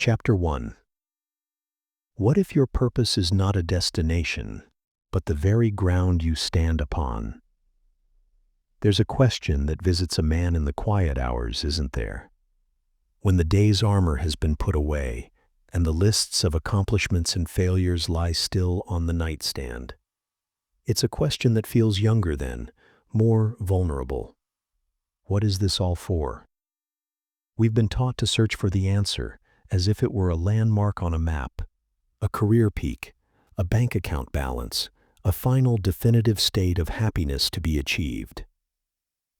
Chapter 1. What if your purpose is not a destination, but the very ground you stand upon? There's a question that visits a man in the quiet hours, isn't there? When the day's armor has been put away, and the lists of accomplishments and failures lie still on the nightstand. It's a question that feels younger then, more vulnerable. What is this all for? We've been taught to search for the answer as if it were a landmark on a map, a career peak, a bank account balance, a final definitive state of happiness to be achieved.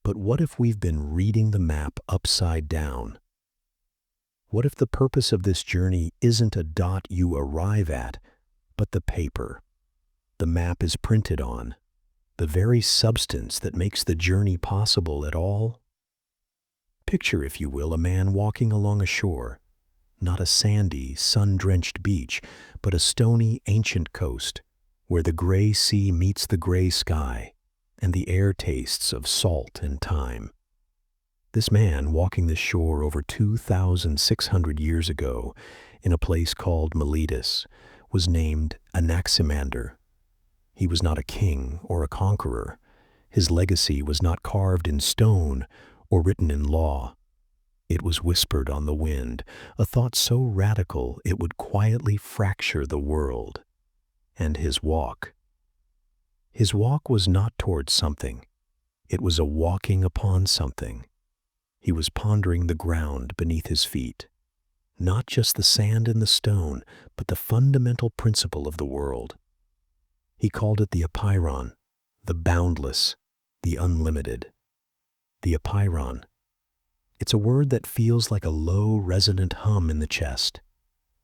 But what if we've been reading the map upside down? What if the purpose of this journey isn't a dot you arrive at, but the paper the map is printed on, the very substance that makes the journey possible at all? Picture, if you will, a man walking along a shore, not a sandy, sun-drenched beach, but a stony, ancient coast, where the gray sea meets the gray sky, and the air tastes of salt and thyme. This man walking the shore over 2,600 years ago in a place called Miletus was named Anaximander. He was not a king or a conqueror. His legacy was not carved in stone or written in law. It was whispered on the wind, a thought so radical it would quietly fracture the world. And his walk was not towards something. It was a walking upon something. He was pondering the ground beneath his feet, not just the sand and the stone, but the fundamental principle of the world. He called it the apeiron, the boundless, the unlimited. The apeiron. It's a word that feels like a low, resonant hum in the chest.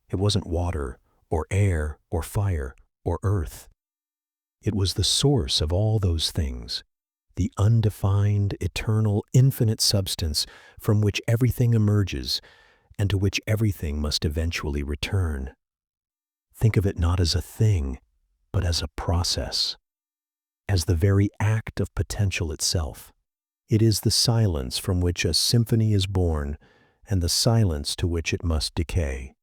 It wasn't water, or air, or fire, or earth. It was the source of all those things, the undefined, eternal, infinite substance from which everything emerges and to which everything must eventually return. Think of it not as a thing, but as a process, as the very act of potential itself. It is the silence from which a symphony is born and the silence to which it must decay.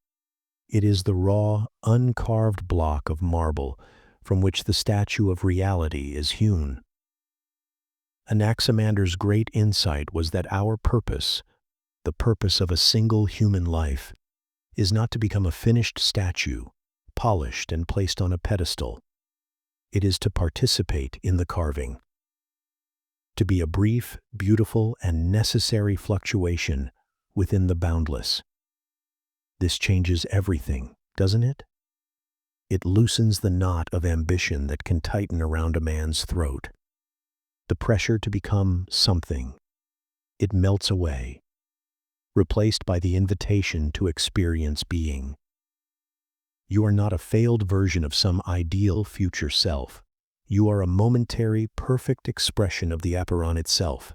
It is the raw, uncarved block of marble from which the statue of reality is hewn. Anaximander's great insight was that our purpose, the purpose of a single human life, is not to become a finished statue, polished and placed on a pedestal. It is to participate in the carving. To be a brief, beautiful, and necessary fluctuation within the boundless. This changes everything, doesn't it? It loosens the knot of ambition that can tighten around a man's throat. The pressure to become something. It melts away, replaced by the invitation to experience being. You are not a failed version of some ideal future self. You are a momentary, perfect expression of the apeiron itself.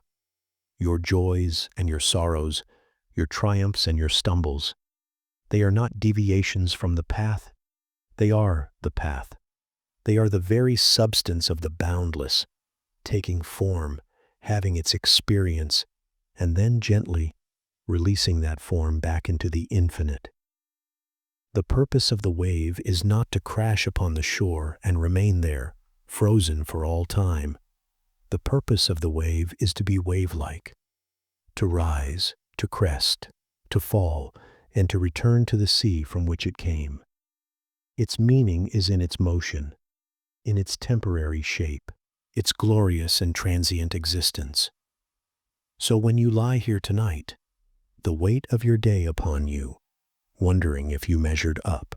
Your joys and your sorrows, your triumphs and your stumbles, they are not deviations from the path. They are the path. They are the very substance of the boundless, taking form, having its experience, and then gently releasing that form back into the infinite. The purpose of the wave is not to crash upon the shore and remain there, frozen for all time. The purpose of the wave is to be wave-like, to rise, to crest, to fall, and to return to the sea from which it came. Its meaning is in its motion, in its temporary shape, its glorious and transient existence. So when you lie here tonight, the weight of your day upon you, wondering if you measured up,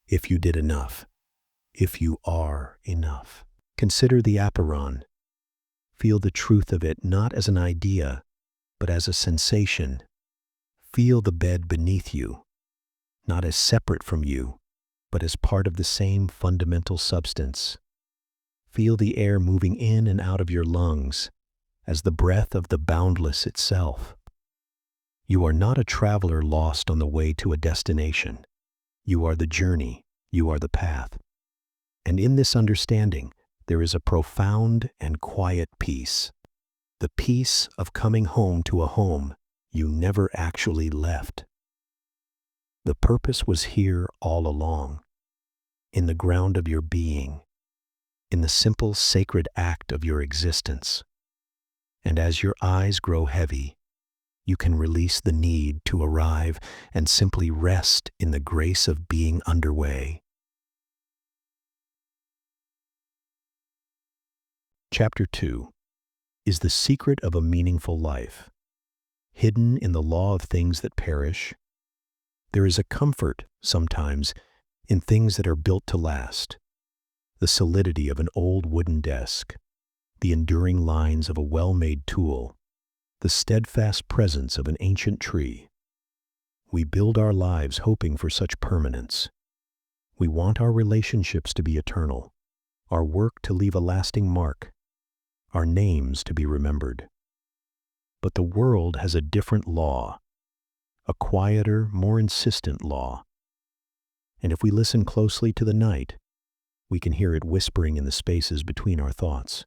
if you did enough, if you are enough. Consider the apeiron. Feel the truth of it not as an idea, but as a sensation. Feel the bed beneath you, not as separate from you, but as part of the same fundamental substance. Feel the air moving in and out of your lungs, as the breath of the boundless itself. You are not a traveler lost on the way to a destination. You are the journey. You are the path. And in this understanding, there is a profound and quiet peace. The peace of coming home to a home you never actually left. The purpose was here all along, in the ground of your being, in the simple sacred act of your existence. And as your eyes grow heavy, you can release the need to arrive and simply rest in the grace of being underway. Chapter 2 is the secret of a meaningful life. Hidden in the law of things that perish, there is a comfort, sometimes, in things that are built to last. The solidity of an old wooden desk, the enduring lines of a well-made tool, the steadfast presence of an ancient tree. We build our lives hoping for such permanence. We want our relationships to be eternal, our work to leave a lasting mark, our names to be remembered. But the world has a different law, a quieter, more insistent law. And if we listen closely to the night, we can hear it whispering in the spaces between our thoughts.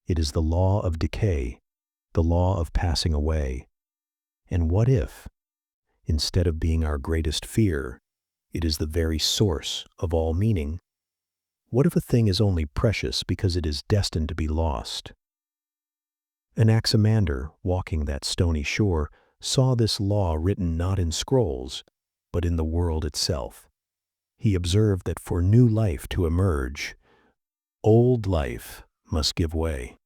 It is the law of decay, the law of passing away. And what if, instead of being our greatest fear, it is the very source of all meaning? What if a thing is only precious because it is destined to be lost? Anaximander, walking that stony shore, saw this law written not in scrolls, but in the world itself. He observed that for new life to emerge, old life must give way.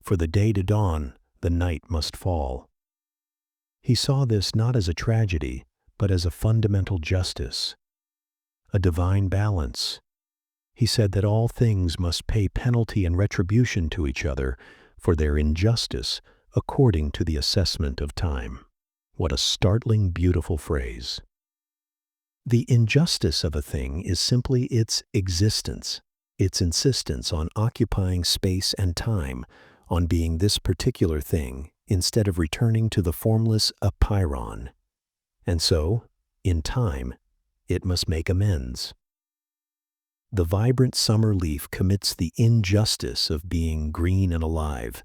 For the day to dawn, the night must fall. He saw this not as a tragedy, but as a fundamental justice, a divine balance. He said that all things must pay penalty and retribution to each other for their injustice according to the assessment of time. What a startling, beautiful phrase. The injustice of a thing is simply its existence, its insistence on occupying space and time, on being this particular thing, instead of returning to the formless apeiron. And so, in time, it must make amends. The vibrant summer leaf commits the injustice of being green and alive,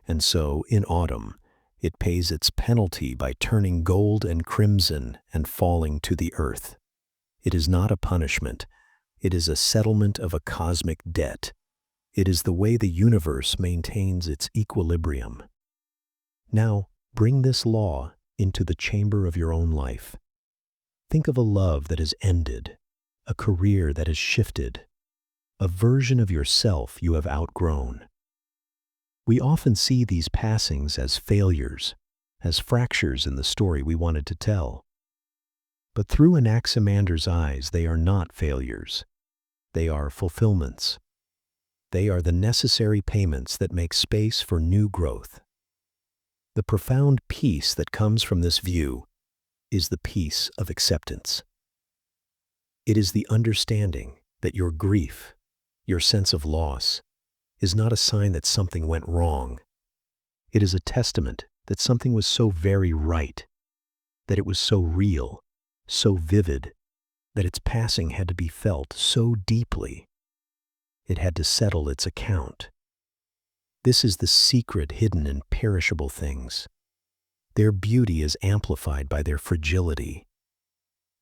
and so, in autumn, it pays its penalty by turning gold and crimson and falling to the earth. It is not a punishment. It is a settlement of a cosmic debt. It is the way the universe maintains its equilibrium. Now, bring this law into the chamber of your own life. Think of a love that has ended, a career that has shifted, a version of yourself you have outgrown. We often see these passings as failures, as fractures in the story we wanted to tell. But through Anaximander's eyes, they are not failures. They are fulfillments. They are the necessary payments that make space for new growth. The profound peace that comes from this view is the peace of acceptance. It is the understanding that your grief, your sense of loss, is not a sign that something went wrong. It is a testament that something was so very right, that it was so real, so vivid, that its passing had to be felt so deeply. It had to settle its account. This is the secret hidden in perishable things. Their beauty is amplified by their fragility.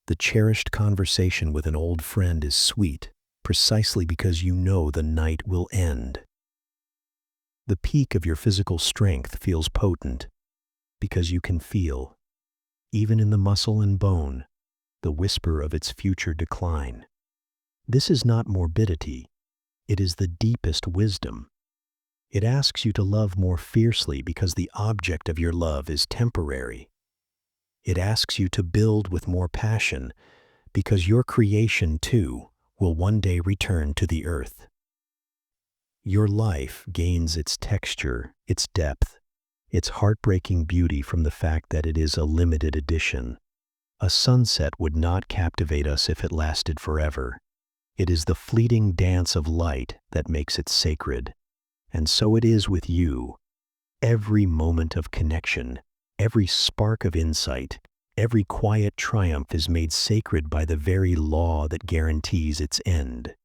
The cherished conversation with an old friend is sweet, precisely because you know the night will end. The peak of your physical strength feels potent, because you can feel, even in the muscle and bone, the whisper of its future decline. This is not morbidity. It is the deepest wisdom. It asks you to love more fiercely because the object of your love is temporary. It asks you to build with more passion because your creation, too, will one day return to the earth. Your life gains its texture, its depth, its heartbreaking beauty from the fact that it is a limited edition. A sunset would not captivate us if it lasted forever. It is the fleeting dance of light that makes it sacred. And so it is with you. Every moment of connection, every spark of insight, every quiet triumph is made sacred by the very law that guarantees its end.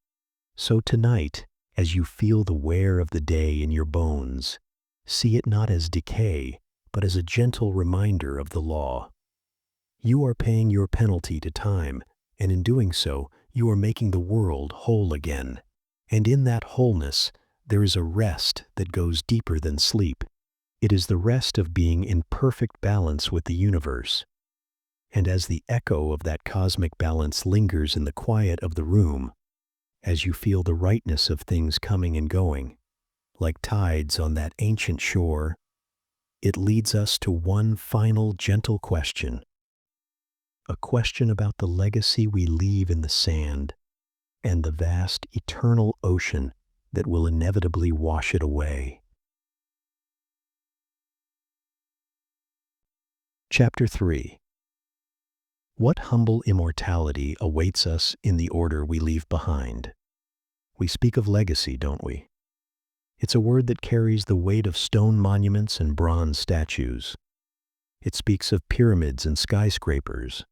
So tonight, as you feel the wear of the day in your bones, see it not as decay, but as a gentle reminder of the law. You are paying your penalty to time, and in doing so, you are making the world whole again. And in that wholeness, there is a rest that goes deeper than sleep. It is the rest of being in perfect balance with the universe. And as the echo of that cosmic balance lingers in the quiet of the room, as you feel the rightness of things coming and going, like tides on that ancient shore, it leads us to one final gentle question, a question about the legacy we leave in the sand and the vast eternal ocean that will inevitably wash it away. Chapter 3. What humble immortality awaits us in the order we leave behind? We speak of legacy, don't we? It's a word that carries the weight of stone monuments and bronze statues. It speaks of pyramids and skyscrapers,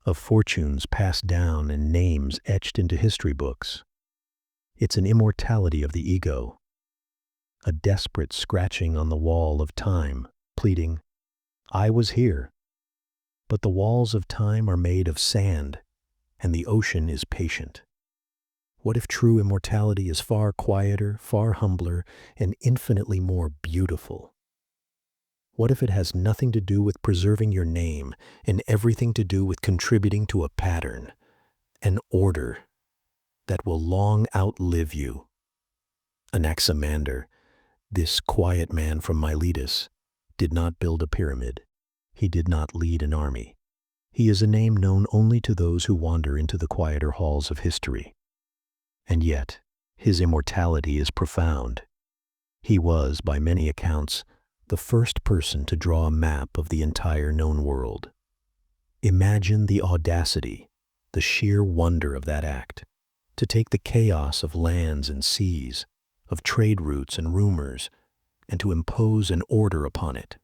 of fortunes passed down and names etched into history books. It's an immortality of the ego, a desperate scratching on the wall of time, pleading, "I was here." But the walls of time are made of sand, and the ocean is patient. What if true immortality is far quieter, far humbler, and infinitely more beautiful? What if it has nothing to do with preserving your name and everything to do with contributing to a pattern, an order that will long outlive you? Anaximander, this quiet man from Miletus, did not build a pyramid. He did not lead an army. He is a name known only to those who wander into the quieter halls of history. And yet, his immortality is profound. He was, by many accounts, the first person to draw a map of the entire known world. Imagine the audacity, the sheer wonder of that act, to take the chaos of lands and seas, of trade routes and rumors, and to impose an order upon it,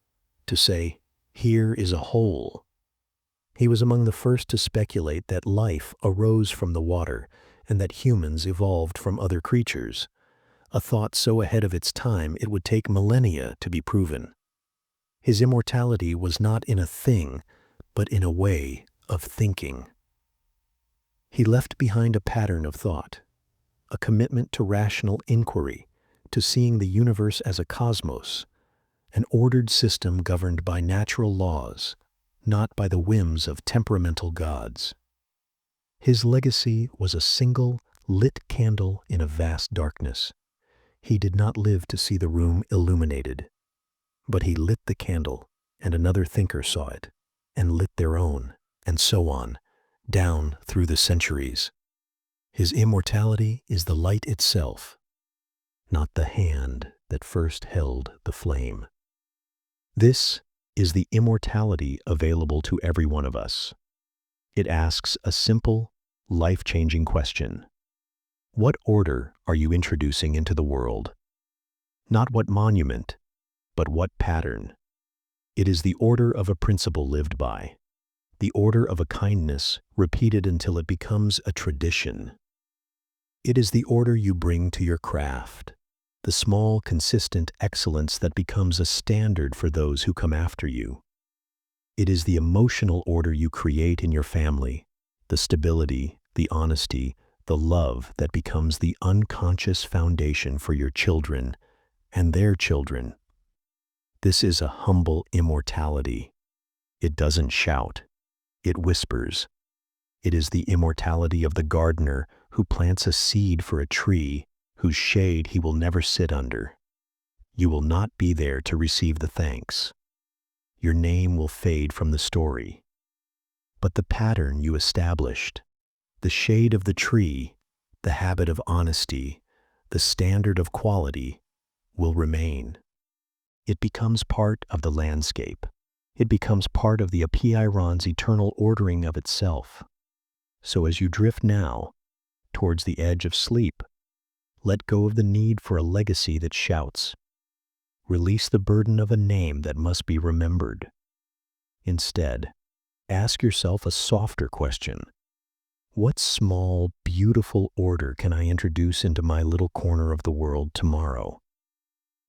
to say, "Here is a whole." He was among the first to speculate that life arose from the water and that humans evolved from other creatures, a thought so ahead of its time it would take millennia to be proven. His immortality was not in a thing, but in a way of thinking. He left behind a pattern of thought, a commitment to rational inquiry, to seeing the universe as a cosmos, an ordered system governed by natural laws, not by the whims of temperamental gods. His legacy was a single, lit candle in a vast darkness. He did not live to see the room illuminated, but he lit the candle, and another thinker saw it, and lit their own, and so on, down through the centuries. His immortality is the light itself, not the hand that first held the flame. This is the immortality available to every one of us. It asks a simple, life-changing question. What order are you introducing into the world? Not what monument, but what pattern? It is the order of a principle lived by, the order of a kindness repeated until it becomes a tradition. It is the order you bring to your craft, the small, consistent excellence that becomes a standard for those who come after you. It is the emotional order you create in your family, the stability, the honesty, the love that becomes the unconscious foundation for your children and their children. This is a humble immortality. It doesn't shout, it whispers. It is the immortality of the gardener who plants a seed for a tree whose shade he will never sit under. You will not be there to receive the thanks. Your name will fade from the story. But the pattern you established, the shade of the tree, the habit of honesty, the standard of quality, will remain. It becomes part of the landscape. It becomes part of the Apiiron's eternal ordering of itself. So as you drift now towards the edge of sleep, let go of the need for a legacy that shouts. Release the burden of a name that must be remembered. Instead, ask yourself a softer question. What small, beautiful order can I introduce into my little corner of the world tomorrow?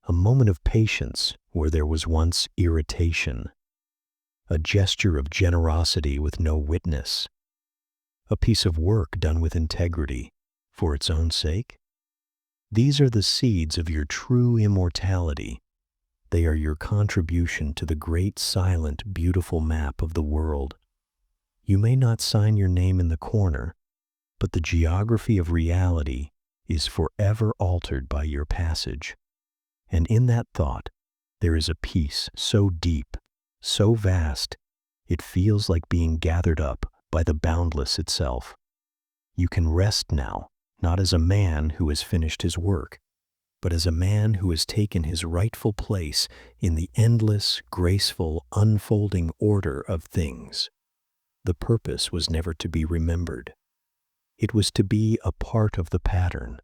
A moment of patience where there was once irritation. a gesture of generosity with no witness, a piece of work done with integrity for its own sake? These are the seeds of your true immortality. They are your contribution to the great, silent, beautiful map of the world. You may not sign your name in the corner, but the geography of reality is forever altered by your passage. And in that thought, there is a peace so deep, so vast, it feels like being gathered up by the boundless itself. You can rest now, not as a man who has finished his work, but as a man who has taken his rightful place in the endless, graceful, unfolding order of things. The purpose was never to be remembered. It was to be a part of the pattern,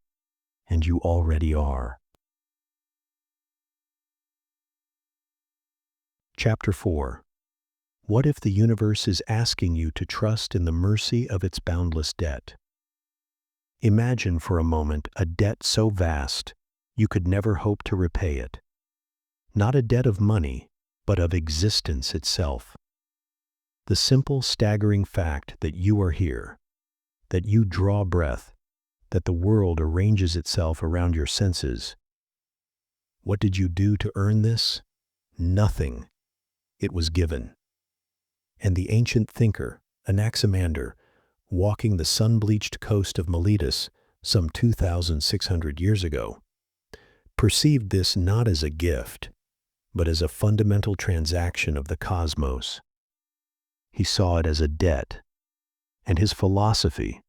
and you already are. Chapter 4. What if the universe is asking you to trust in the mercy of its boundless debt? Imagine for a moment a debt so vast you could never hope to repay it. Not a debt of money, but of existence itself. The simple, staggering fact that you are here, that you draw breath, that the world arranges itself around your senses. What did you do to earn this? Nothing. It was given. And the ancient thinker, Anaximander, walking the sun-bleached coast of Miletus some 2,600 years ago, perceived this not as a gift, but as a fundamental transaction of the cosmos. He saw it as a debt, and his philosophy,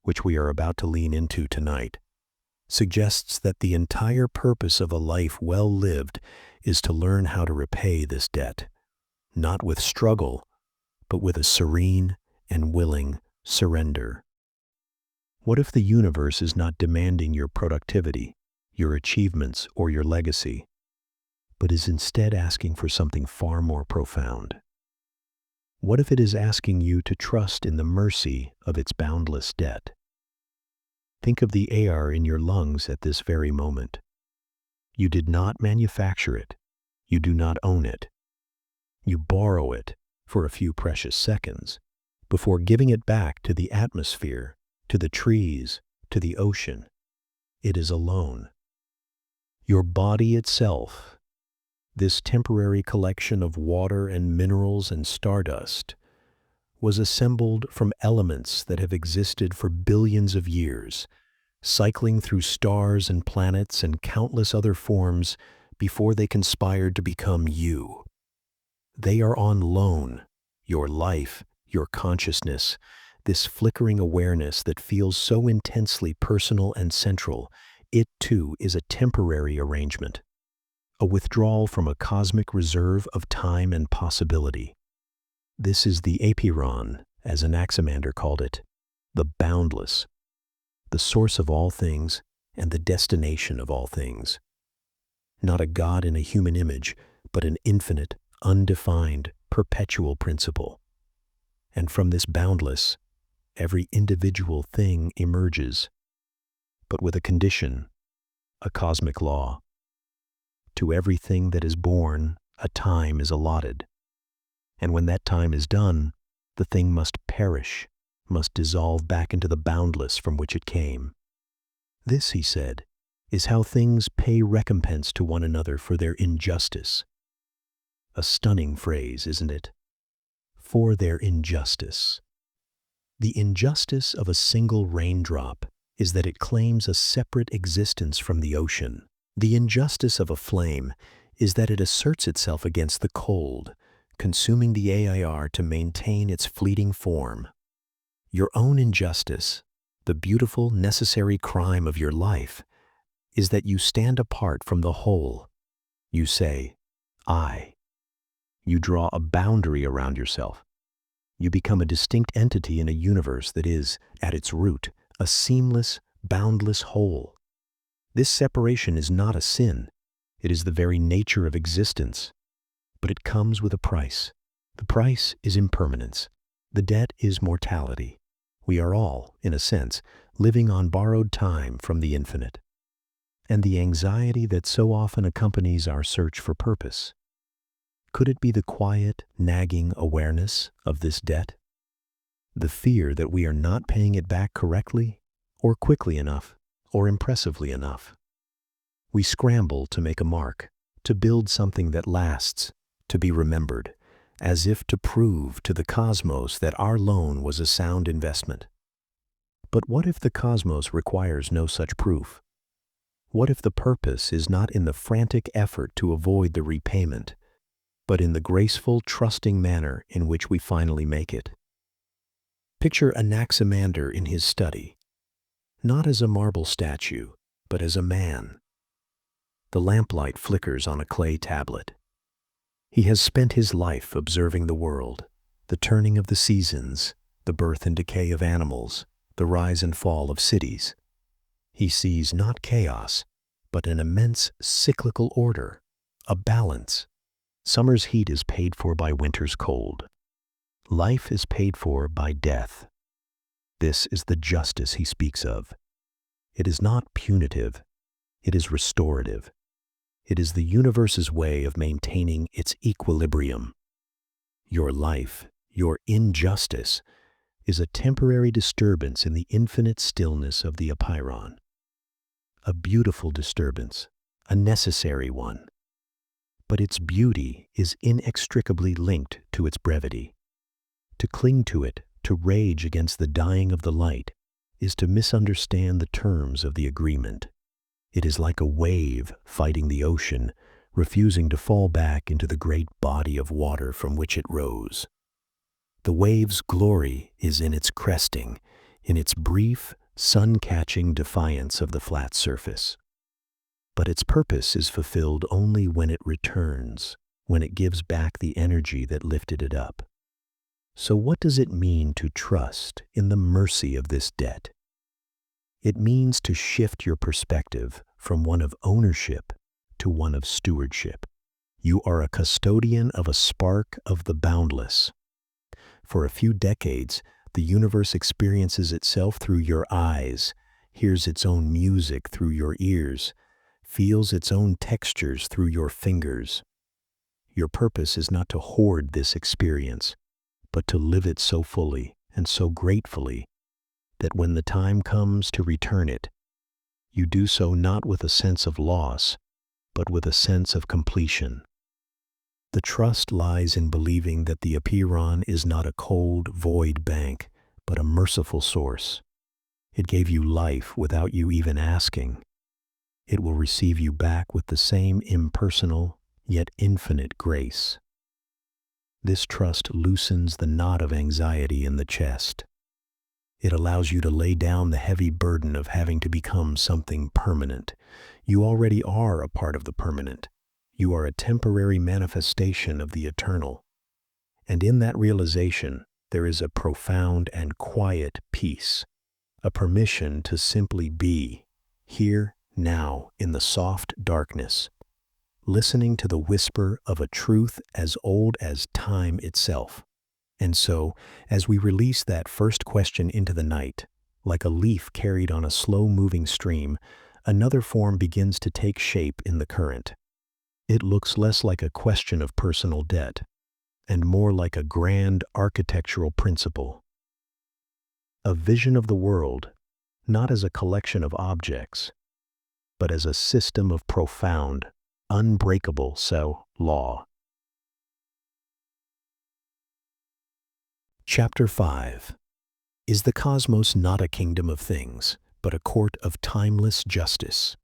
which we are about to lean into tonight, suggests that the entire purpose of a life well lived is to learn how to repay this debt, not with struggle, but with a serene and willing surrender. What if the universe is not demanding your productivity, your achievements, or your legacy, but is instead asking for something far more profound? What if it is asking you to trust in the mercy of its boundless debt? Think of the air in your lungs at this very moment. You did not manufacture it. You do not own it. You borrow it for a few precious seconds before giving it back to the atmosphere, to the trees, to the ocean. It is alone. Your body itself, this temporary collection of water and minerals and stardust, was assembled from elements that have existed for billions of years, cycling through stars and planets and countless other forms before they conspired to become you. They are on loan, your life, your consciousness, this flickering awareness that feels so intensely personal and central. It too is a temporary arrangement, a withdrawal from a cosmic reserve of time and possibility. This is the Apeiron, as Anaximander called it, the boundless, the source of all things and the destination of all things. Not a god in a human image, but an infinite, undefined, perpetual principle. And from this boundless, every individual thing emerges, but with a condition, a cosmic law. To everything that is born, a time is allotted. And when that time is done, the thing must perish, must dissolve back into the boundless from which it came. This, he said, is how things pay recompense to one another for their injustice. A stunning phrase, isn't it? For their injustice. The injustice of a single raindrop is that it claims a separate existence from the ocean. The injustice of a flame is that it asserts itself against the cold, consuming the air to maintain its fleeting form. Your own injustice, the beautiful, necessary crime of your life, is that you stand apart from the whole. You say, I. You draw a boundary around yourself. You become a distinct entity in a universe that is, at its root, a seamless, boundless whole. This separation is not a sin. It is the very nature of existence. But it comes with a price. The price is impermanence. The debt is mortality. We are all, in a sense, living on borrowed time from the infinite. And the anxiety that so often accompanies our search for purpose. Could it be the quiet, nagging awareness of this debt? The fear that we are not paying it back correctly, or quickly enough, or impressively enough. We scramble to make a mark, to build something that lasts, to be remembered, as if to prove to the cosmos that our loan was a sound investment. But what if the cosmos requires no such proof? What if the purpose is not in the frantic effort to avoid the repayment, but in the graceful, trusting manner in which we finally make it? Picture Anaximander in his study, not as a marble statue, but as a man. The lamplight flickers on a clay tablet. He has spent his life observing the world, the turning of the seasons, the birth and decay of animals, the rise and fall of cities. He sees not chaos, but an immense cyclical order, a balance. Summer's heat is paid for by winter's cold. Life is paid for by death. This is the justice he speaks of. It is not punitive, it is restorative. It is the universe's way of maintaining its equilibrium. Your life, your injustice, is a temporary disturbance in the infinite stillness of the Apiron. A beautiful disturbance, a necessary one. But its beauty is inextricably linked to its brevity. To cling to it, to rage against the dying of the light, is to misunderstand the terms of the agreement. It is like a wave fighting the ocean, refusing to fall back into the great body of water from which it rose. The wave's glory is in its cresting, in its brief, sun-catching defiance of the flat surface. But its purpose is fulfilled only when it returns, when it gives back the energy that lifted it up. So what does it mean to trust in the mercy of this debt? It means to shift your perspective from one of ownership to one of stewardship. You are a custodian of a spark of the boundless. For a few decades, the universe experiences itself through your eyes, hears its own music through your ears, feels its own textures through your fingers. Your purpose is not to hoard this experience, but to live it so fully and so gratefully that when the time comes to return it, you do so not with a sense of loss, but with a sense of completion. The trust lies in believing that the Apiron is not a cold, void bank, but a merciful source. It gave you life without you even asking. It will receive you back with the same impersonal, yet infinite grace. This trust loosens the knot of anxiety in the chest. It allows you to lay down the heavy burden of having to become something permanent. You already are a part of the permanent. You are a temporary manifestation of the eternal. And in that realization, there is a profound and quiet peace, a permission to simply be, here, now, in the soft darkness, listening to the whisper of a truth as old as time itself. And so, as we release that first question into the night, like a leaf carried on a slow-moving stream, another form begins to take shape in the current. It looks less like a question of personal debt, and more like a grand architectural principle. A vision of the world, not as a collection of objects, but as a system of profound, unbreakable law. Chapter 5. Is the cosmos not a kingdom of things, but a court of timeless justice?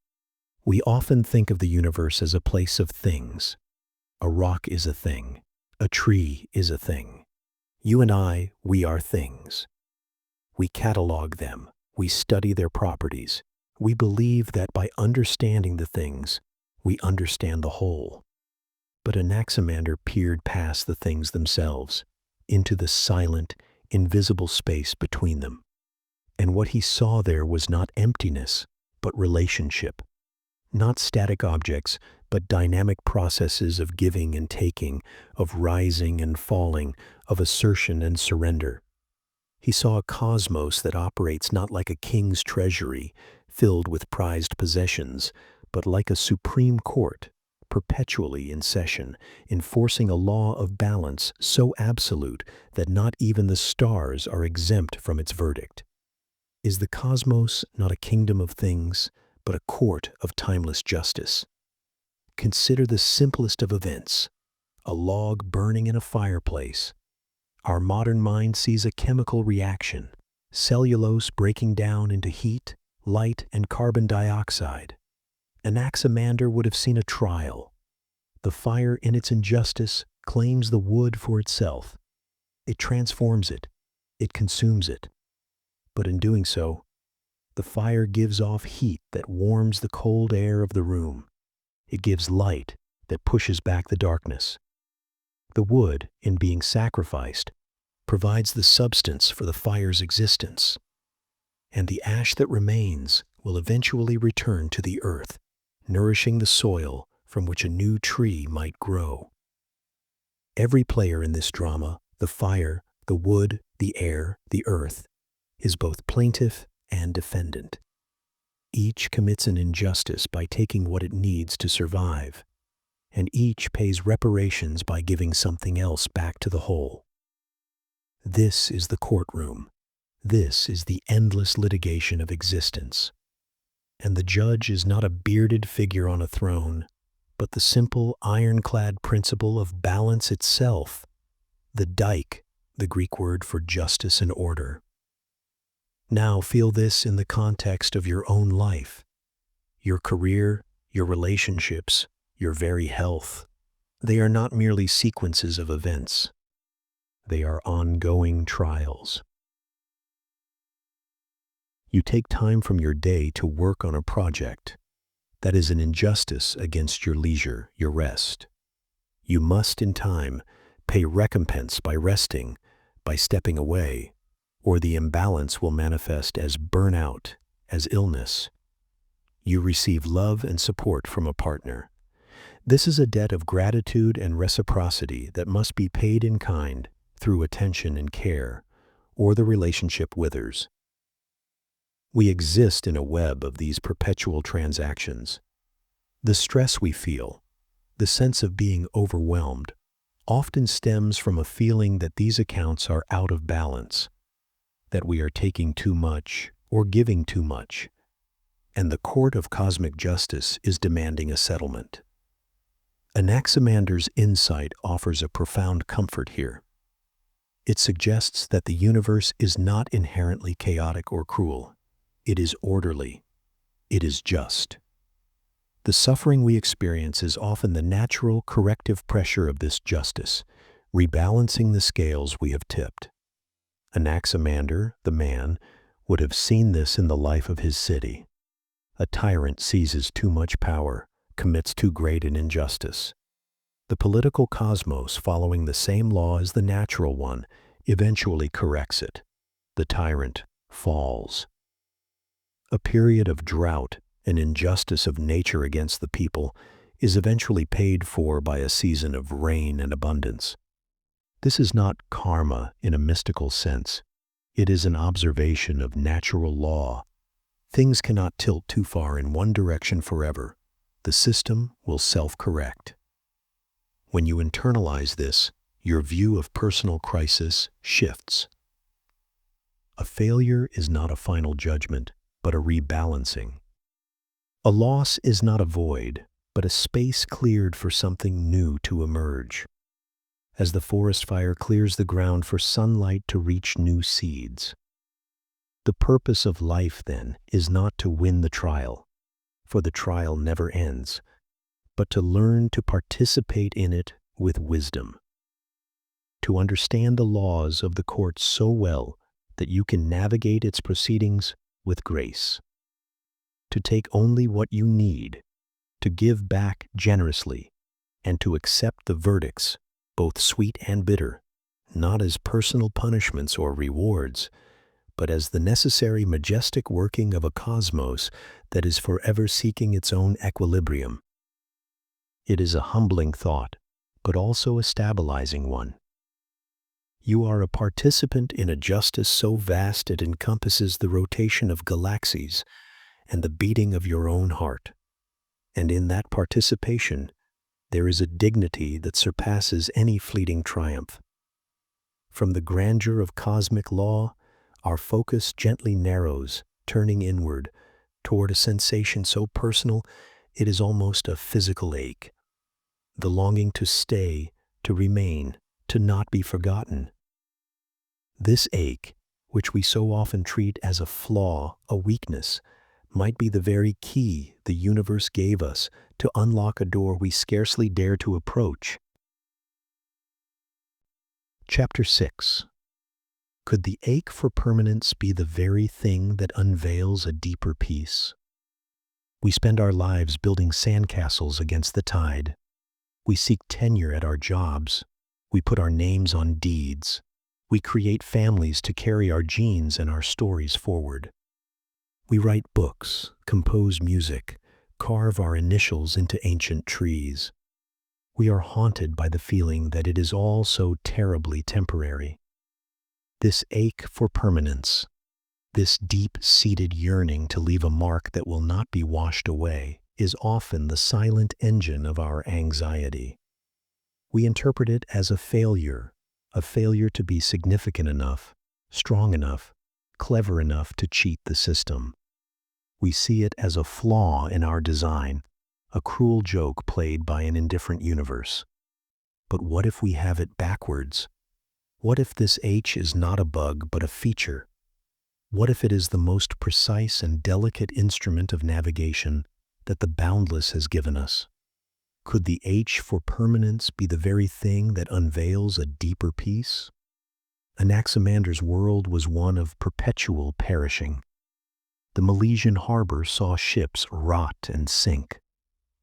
We often think of the universe as a place of things. A rock is a thing. A tree is a thing. You and I, we are things. We catalog them. We study their properties. We believe that by understanding the things, we understand the whole. But Anaximander peered past the things themselves, into the silent, invisible space between them. And what he saw there was not emptiness, but relationship. Not static objects, but dynamic processes of giving and taking, of rising and falling, of assertion and surrender. He saw a cosmos that operates not like a king's treasury, filled with prized possessions, but like a supreme court, perpetually in session, enforcing a law of balance so absolute that not even the stars are exempt from its verdict. Is the cosmos not a kingdom of things, but a court of timeless justice? Consider the simplest of events, a log burning in a fireplace. Our modern mind sees a chemical reaction, cellulose breaking down into heat, light, and carbon dioxide. Anaximander would have seen a trial. The fire in its injustice claims the wood for itself. It transforms it. It consumes it. But in doing so, the fire gives off heat that warms the cold air of the room. It gives light that pushes back the darkness. The wood, in being sacrificed, provides the substance for the fire's existence. And the ash that remains will eventually return to the earth, nourishing the soil from which a new tree might grow. Every player in this drama, the fire, the wood, the air, the earth, is both plaintiff and defendant. Each commits an injustice by taking what it needs to survive, and each pays reparations by giving something else back to the whole. This is the courtroom. This is the endless litigation of existence. And the judge is not a bearded figure on a throne, but the simple ironclad principle of balance itself, the dike, the Greek word for justice and order. Now feel this in the context of your own life, your career, your relationships, your very health. They are not merely sequences of events. They are ongoing trials. You take time from your day to work on a project. That is an injustice against your leisure, your rest. You must, in time, pay recompense by resting, by stepping away, or the imbalance will manifest as burnout, as illness. You receive love and support from a partner. This is a debt of gratitude and reciprocity that must be paid in kind through attention and care, or the relationship withers. We exist in a web of these perpetual transactions. The stress we feel, the sense of being overwhelmed, often stems from a feeling that these accounts are out of balance, that we are taking too much or giving too much, and the court of cosmic justice is demanding a settlement. Anaximander's insight offers a profound comfort here. It suggests that the universe is not inherently chaotic or cruel. It is orderly. It is just. The suffering we experience is often the natural corrective pressure of this justice, rebalancing the scales we have tipped. Anaximander, the man, would have seen this in the life of his city. A tyrant seizes too much power, commits too great an injustice. The political cosmos, following the same law as the natural one, eventually corrects it. The tyrant falls. A period of drought, an injustice of nature against the people, is eventually paid for by a season of rain and abundance. This is not karma in a mystical sense. It is an observation of natural law. Things cannot tilt too far in one direction forever. The system will self-correct. When you internalize this, your view of personal crisis shifts. A failure is not a final judgment, but a rebalancing. A loss is not a void, but a space cleared for something new to emerge. As the forest fire clears the ground for sunlight to reach new seeds. The purpose of life, then, is not to win the trial, for the trial never ends, but to learn to participate in it with wisdom. To understand the laws of the court so well that you can navigate its proceedings with grace. To take only what you need, to give back generously, and to accept the verdicts, both sweet and bitter, not as personal punishments or rewards, but as the necessary majestic working of a cosmos that is forever seeking its own equilibrium. It is a humbling thought, but also a stabilizing one. You are a participant in a justice so vast it encompasses the rotation of galaxies and the beating of your own heart. And in that participation, There is a dignity that surpasses any fleeting triumph. From the grandeur of cosmic law, our focus gently narrows, turning inward, toward a sensation so personal it is almost a physical ache. The longing to stay, to remain, to not be forgotten. This ache, which we so often treat as a flaw, a weakness, might be the very key the universe gave us to unlock a door we scarcely dare to approach. Chapter 6. Could the ache for permanence be the very thing that unveils a deeper peace? We spend our lives building sandcastles against the tide. We seek tenure at our jobs. We put our names on deeds. We create families to carry our genes and our stories forward. We write books, compose music, carve our initials into ancient trees. We are haunted by the feeling that it is all so terribly temporary. This ache for permanence, this deep-seated yearning to leave a mark that will not be washed away, is often the silent engine of our anxiety. We interpret it as a failure to be significant enough, strong enough, clever enough to cheat the system. We see it as a flaw in our design, a cruel joke played by an indifferent universe. But what if we have it backwards? What if this H is not a bug but a feature? What if it is the most precise and delicate instrument of navigation that the Boundless has given us? Could the H for permanence be the very thing that unveils a deeper peace? Anaximander's world was one of perpetual perishing. The Milesian harbor saw ships rot and sink.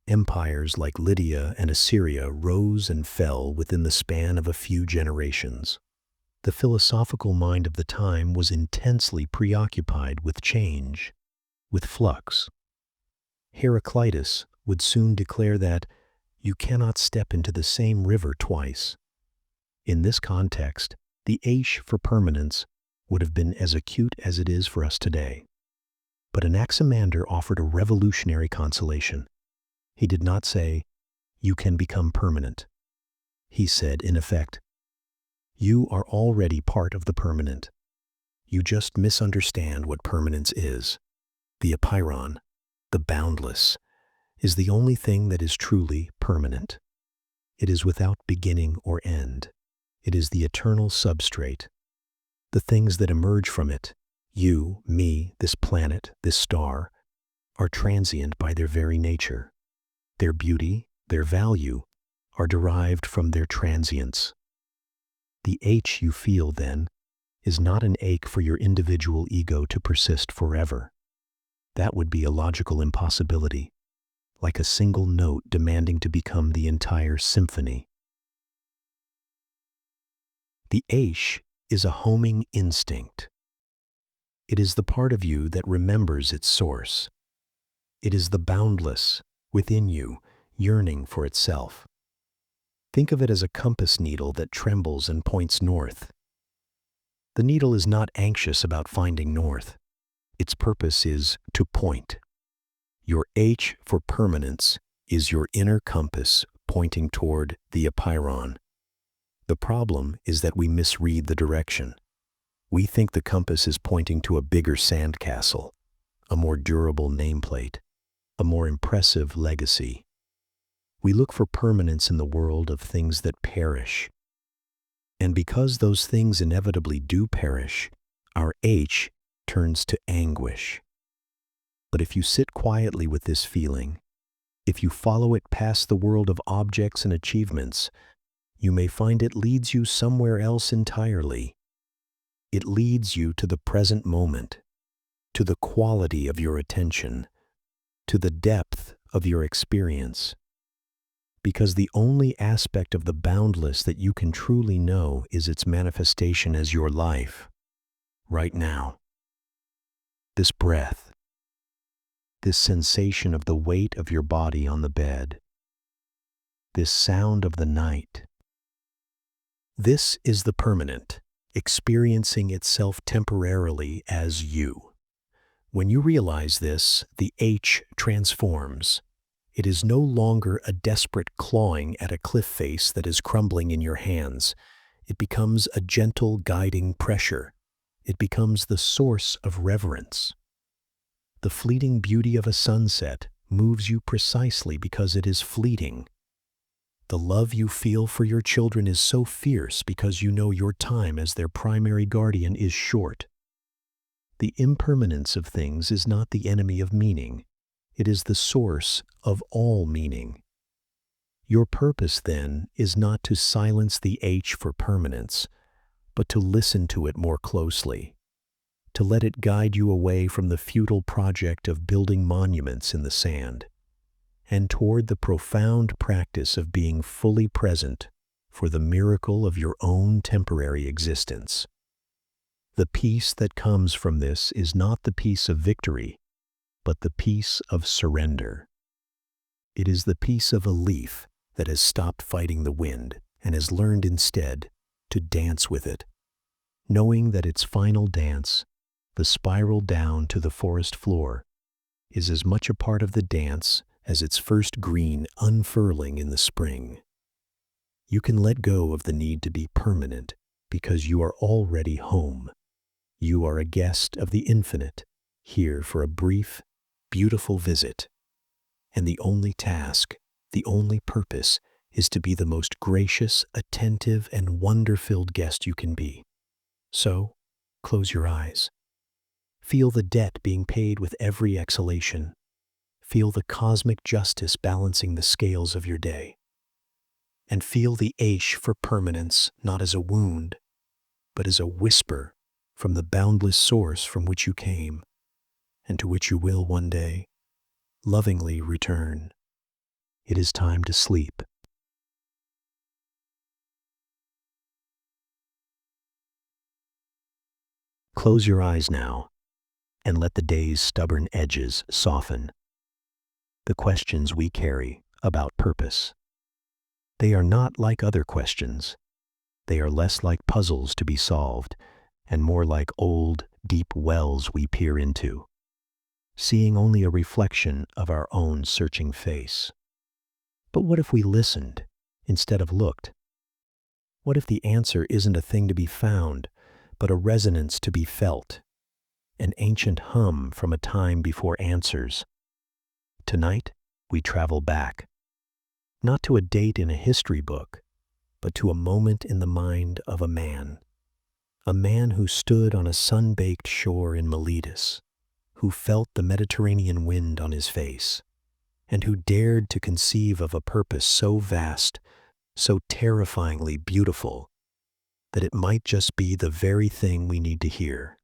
Empires like Lydia and Assyria rose and fell within the span of a few generations. The philosophical mind of the time was intensely preoccupied with change, with flux. Heraclitus would soon declare that you cannot step into the same river twice. In this context, the H for permanence would have been as acute as it is for us today. But Anaximander offered a revolutionary consolation. He did not say, you can become permanent. He said, in effect, you are already part of the permanent. You just misunderstand what permanence is. The apeiron, the boundless, is the only thing that is truly permanent. It is without beginning or end. It is the eternal substrate. The things that emerge from it, you, me, this planet, this star, are transient by their very nature. Their beauty, their value, are derived from their transience. The H you feel, then, is not an ache for your individual ego to persist forever. That would be a logical impossibility, like a single note demanding to become the entire symphony. The H is a homing instinct. It is the part of you that remembers its source. It is the boundless within you, yearning for itself. Think of it as a compass needle that trembles and points north. The needle is not anxious about finding north. Its purpose is to point. Your H for permanence is your inner compass pointing toward the apeiron. The problem is that we misread the direction. We think the compass is pointing to a bigger sandcastle, a more durable nameplate, a more impressive legacy. We look for permanence in the world of things that perish. And because those things inevitably do perish, our H turns to anguish. But if you sit quietly with this feeling, if you follow it past the world of objects and achievements, you may find it leads you somewhere else entirely. It leads you to the present moment, to the quality of your attention, to the depth of your experience. Because the only aspect of the boundless that you can truly know is its manifestation as your life, right now. This breath, this sensation of the weight of your body on the bed, this sound of the night. This is the permanent, experiencing itself temporarily as you. When you realize this, the H transforms. It is no longer a desperate clawing at a cliff face that is crumbling in your hands. It becomes a gentle guiding pressure. It becomes the source of reverence. The fleeting beauty of a sunset moves you precisely because it is fleeting. The love you feel for your children is so fierce because you know your time as their primary guardian is short. The impermanence of things is not the enemy of meaning. It is the source of all meaning. Your purpose, then, is not to silence the H for permanence, but to listen to it more closely, to let it guide you away from the futile project of building monuments in the sand, and toward the profound practice of being fully present for the miracle of your own temporary existence. The peace that comes from this is not the peace of victory, but the peace of surrender. It is the peace of a leaf that has stopped fighting the wind and has learned instead to dance with it, knowing that its final dance, the spiral down to the forest floor, is as much a part of the dance as its first green unfurling in the spring. You can let go of the need to be permanent because you are already home. You are a guest of the infinite, here for a brief, beautiful visit. And the only task, the only purpose, is to be the most gracious, attentive, and wonder-filled guest you can be. So, close your eyes. Feel the debt being paid with every exhalation. Feel the cosmic justice balancing the scales of your day. And feel the Aish for permanence not as a wound, but as a whisper from the boundless source from which you came, and to which you will one day lovingly return. It is time to sleep. Close your eyes now, and let the day's stubborn edges soften. The questions we carry about purpose. They are not like other questions. They are less like puzzles to be solved, and more like old, deep wells we peer into, seeing only a reflection of our own searching face. But what if we listened instead of looked? What if the answer isn't a thing to be found, but a resonance to be felt, an ancient hum from a time before answers? Tonight, we travel back, not to a date in a history book, but to a moment in the mind of a man who stood on a sun-baked shore in Miletus, who felt the Mediterranean wind on his face, and who dared to conceive of a purpose so vast, so terrifyingly beautiful, that it might just be the very thing we need to hear,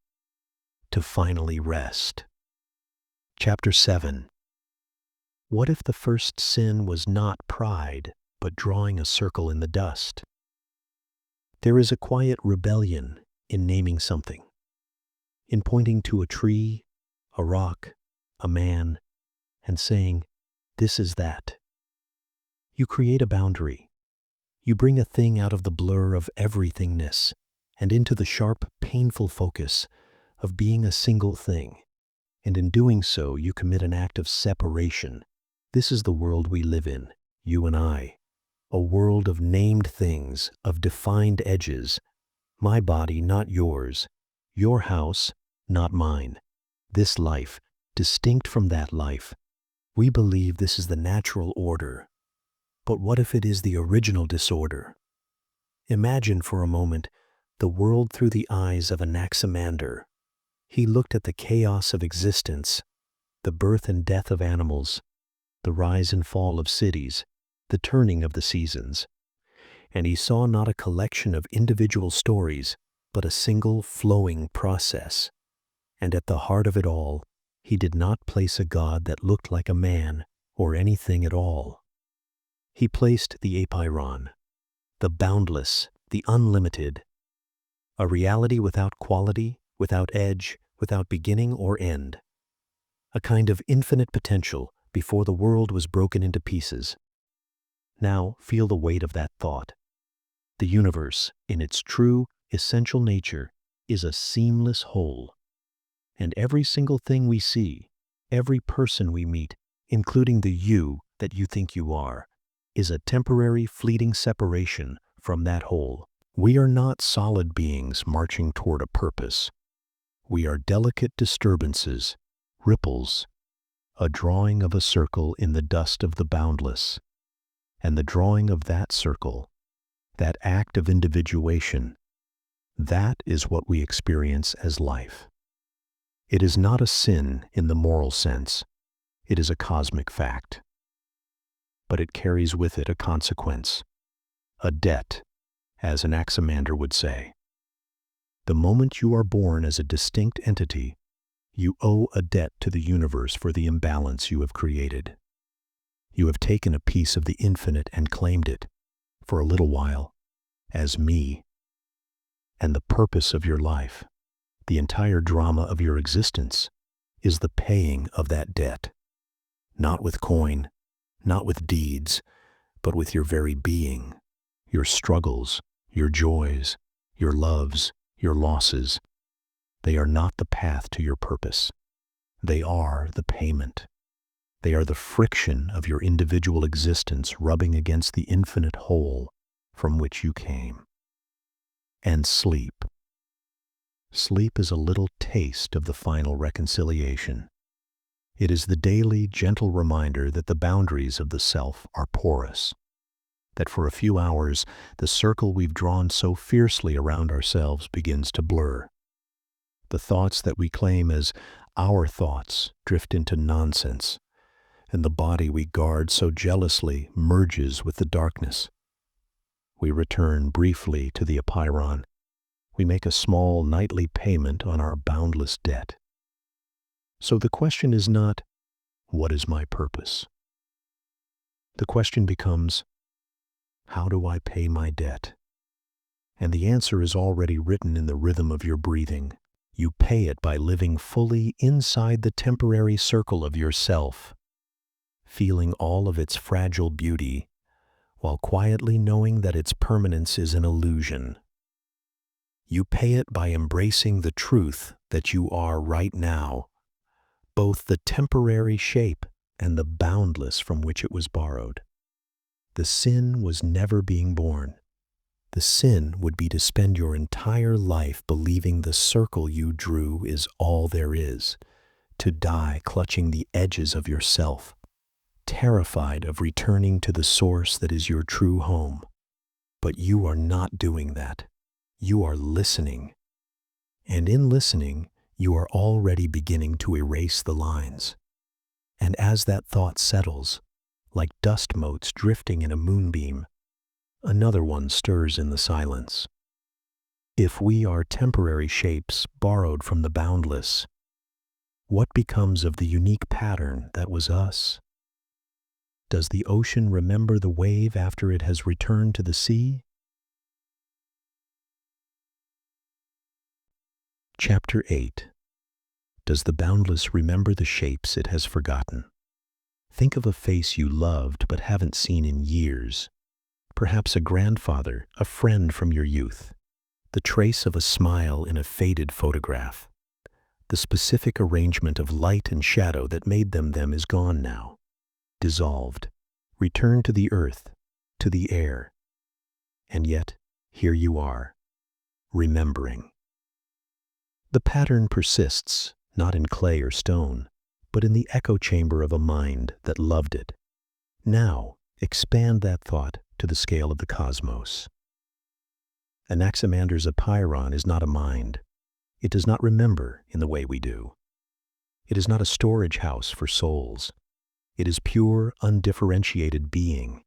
to finally rest. Chapter 7. What if the first sin was not pride, but drawing a circle in the dust? There is a quiet rebellion in naming something, in pointing to a tree, a rock, a man, and saying, "This is that." You create a boundary. You bring a thing out of the blur of everythingness and into the sharp, painful focus of being a single thing. And in doing so, you commit an act of separation. This is the world we live in, you and I. A world of named things, of defined edges. My body, not yours. Your house, not mine. This life, distinct from that life. We believe this is the natural order. But what if it is the original disorder? Imagine for a moment the world through the eyes of Anaximander. He looked at the chaos of existence, the birth and death of animals, the rise and fall of cities, the turning of the seasons. And he saw not a collection of individual stories, but a single flowing process. And at the heart of it all, he did not place a God that looked like a man or anything at all. He placed the apeiron, the boundless, the unlimited, a reality without quality, without edge, without beginning or end, a kind of infinite potential before the world was broken into pieces. Now feel the weight of that thought. The universe, in its true, essential nature, is a seamless whole. And every single thing we see, every person we meet, including the you that you think you are is a temporary, fleeting separation from that whole. We are not solid beings marching toward a purpose. We are delicate disturbances, ripples, a drawing of a circle in the dust of the boundless. And the drawing of that circle, that act of individuation, that is what we experience as life. It is not a sin in the moral sense. It is a cosmic fact. But it carries with it a consequence, a debt, as Anaximander would say. The moment you are born as a distinct entity, you owe a debt to the universe for the imbalance you have created. You have taken a piece of the infinite and claimed it, for a little while, as me. And the purpose of your life, the entire drama of your existence, is the paying of that debt. Not with coin, not with deeds, but with your very being, your struggles, your joys, your loves, your losses. They are not the path to your purpose. They are the payment. They are the friction of your individual existence rubbing against the infinite whole from which you came. And sleep. Sleep is a little taste of the final reconciliation. It is the daily, gentle reminder that the boundaries of the self are porous, that for a few hours the circle we've drawn so fiercely around ourselves begins to blur. The thoughts that we claim as our thoughts drift into nonsense, and the body we guard so jealously merges with the darkness. We return briefly to the Apiron. We make a small nightly payment on our boundless debt. So the question is not, what is my purpose? The question becomes, how do I pay my debt? And the answer is already written in the rhythm of your breathing. You pay it by living fully inside the temporary circle of yourself, feeling all of its fragile beauty, while quietly knowing that its permanence is an illusion. You pay it by embracing the truth that you are right now, both the temporary shape and the boundless from which it was borrowed. The sin was never being born. The sin would be to spend your entire life believing the circle you drew is all there is, to die clutching the edges of yourself, terrified of returning to the source that is your true home. But you are not doing that. You are listening. And in listening, you are already beginning to erase the lines. And as that thought settles, like dust motes drifting in a moonbeam, another one stirs in the silence. If we are temporary shapes borrowed from the boundless, what becomes of the unique pattern that was us? Does the ocean remember the wave after it has returned to the sea? Chapter 8. Does the boundless remember the shapes it has forgotten? Think of a face you loved but haven't seen in years. Perhaps a grandfather, a friend from your youth. The trace of a smile in a faded photograph. The specific arrangement of light and shadow that made them is gone now. Dissolved. Returned to the earth, to the air. And yet, here you are, remembering. The pattern persists, not in clay or stone, but in the echo chamber of a mind that loved it. Now, expand that thought to the scale of the cosmos. Anaximander's Apiron is not a mind. It does not remember in the way we do. It is not a storage house for souls. It is pure, undifferentiated being.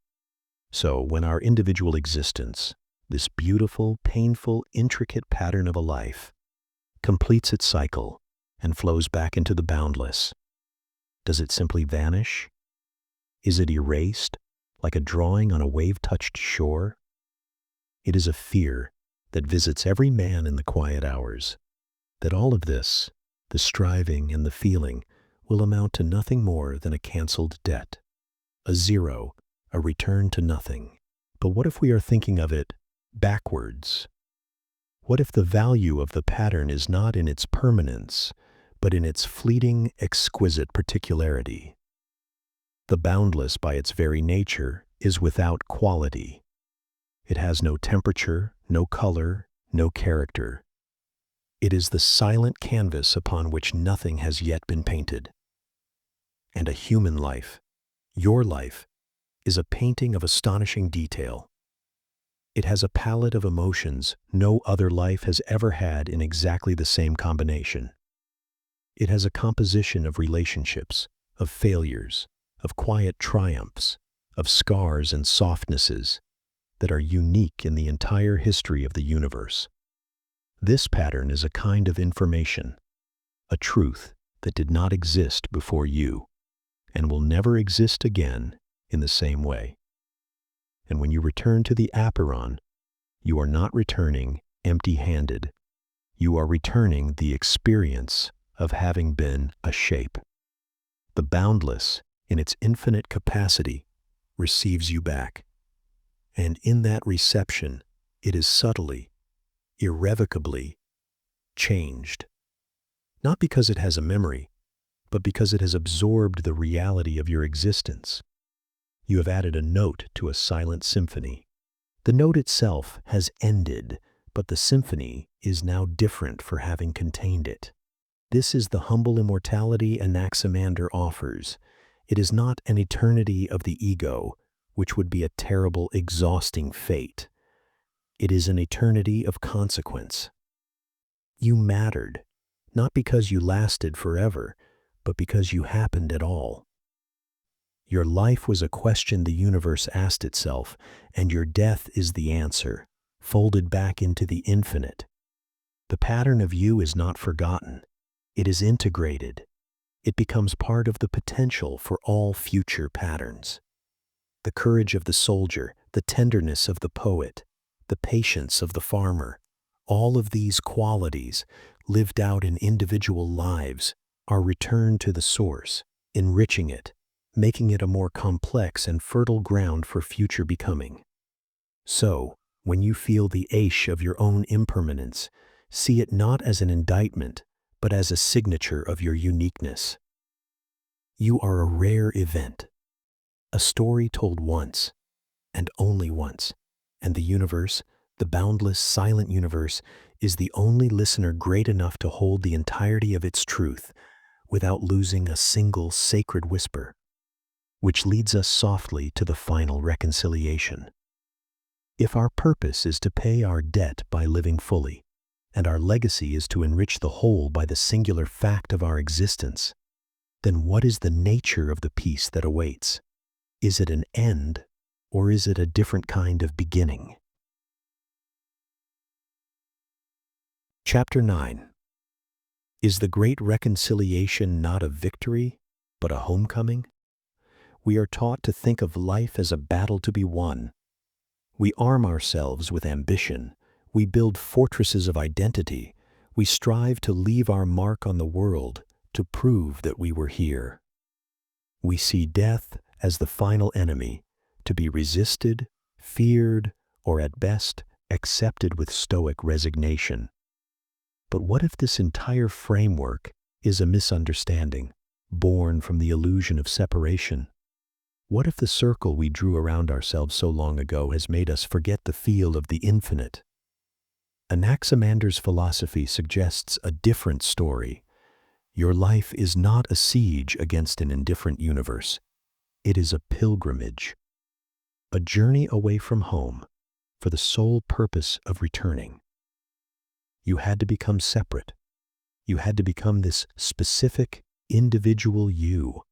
So when our individual existence, this beautiful, painful, intricate pattern of a life, completes its cycle and flows back into the boundless, does it simply vanish? Is it erased, like a drawing on a wave-touched shore? It is a fear that visits every man in the quiet hours, that all of this, the striving and the feeling, will amount to nothing more than a canceled debt, a zero, a return to nothing. But what if we are thinking of it backwards? What if the value of the pattern is not in its permanence, but in its fleeting, exquisite particularity? The boundless, by its very nature, is without quality. It has no temperature, no color, no character. It is the silent canvas upon which nothing has yet been painted. And a human life, your life, is a painting of astonishing detail. It has a palette of emotions no other life has ever had in exactly the same combination. It has a composition of relationships, of failures, of quiet triumphs, of scars and softnesses that are unique in the entire history of the universe. This pattern is a kind of information, a truth that did not exist before you and will never exist again in the same way. And when you return to the Aperon, you are not returning empty-handed. You are returning the experience of having been a shape. The boundless, in its infinite capacity, receives you back. And in that reception, it is subtly, irrevocably changed. Not because it has a memory, but because it has absorbed the reality of your existence. You have added a note to a silent symphony. The note itself has ended, but the symphony is now different for having contained it. This is the humble immortality Anaximander offers. It is not an eternity of the ego, which would be a terrible, exhausting fate. It is an eternity of consequence. You mattered, not because you lasted forever, but because you happened at all. Your life was a question the universe asked itself, and your death is the answer, folded back into the infinite. The pattern of you is not forgotten. It is integrated. It becomes part of the potential for all future patterns. The courage of the soldier, the tenderness of the poet, the patience of the farmer, all of these qualities, lived out in individual lives, are returned to the source, enriching it, making it a more complex and fertile ground for future becoming. So, when you feel the ache of your own impermanence, see it not as an indictment, but as a signature of your uniqueness. You are a rare event, a story told once, and only once, and the universe, the boundless, silent universe, is the only listener great enough to hold the entirety of its truth without losing a single sacred whisper, which leads us softly to the final reconciliation. If our purpose is to pay our debt by living fully, and our legacy is to enrich the whole by the singular fact of our existence, then what is the nature of the peace that awaits? Is it an end, or is it a different kind of beginning? Chapter 9. Is the great reconciliation not a victory, but a homecoming? We are taught to think of life as a battle to be won. We arm ourselves with ambition. We build fortresses of identity. We strive to leave our mark on the world, to prove that we were here. We see death as the final enemy, to be resisted, feared, or at best, accepted with stoic resignation. But what if this entire framework is a misunderstanding, born from the illusion of separation? What if the circle we drew around ourselves so long ago has made us forget the feel of the infinite? Anaximander's philosophy suggests a different story. Your life is not a siege against an indifferent universe. It is a pilgrimage, a journey away from home for the sole purpose of returning. You had to become separate. You had to become this specific, individual you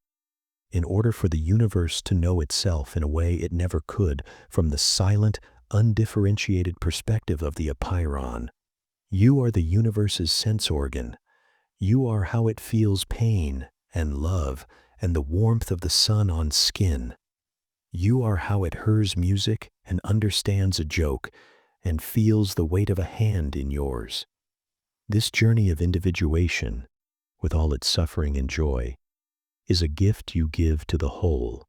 in order for the universe to know itself in a way it never could from the silent, undifferentiated perspective of the Apiron. You are the universe's sense organ. You are how it feels pain and love and the warmth of the sun on skin. You are how it hears music and understands a joke and feels the weight of a hand in yours. This journey of individuation, with all its suffering and joy, is a gift you give to the whole,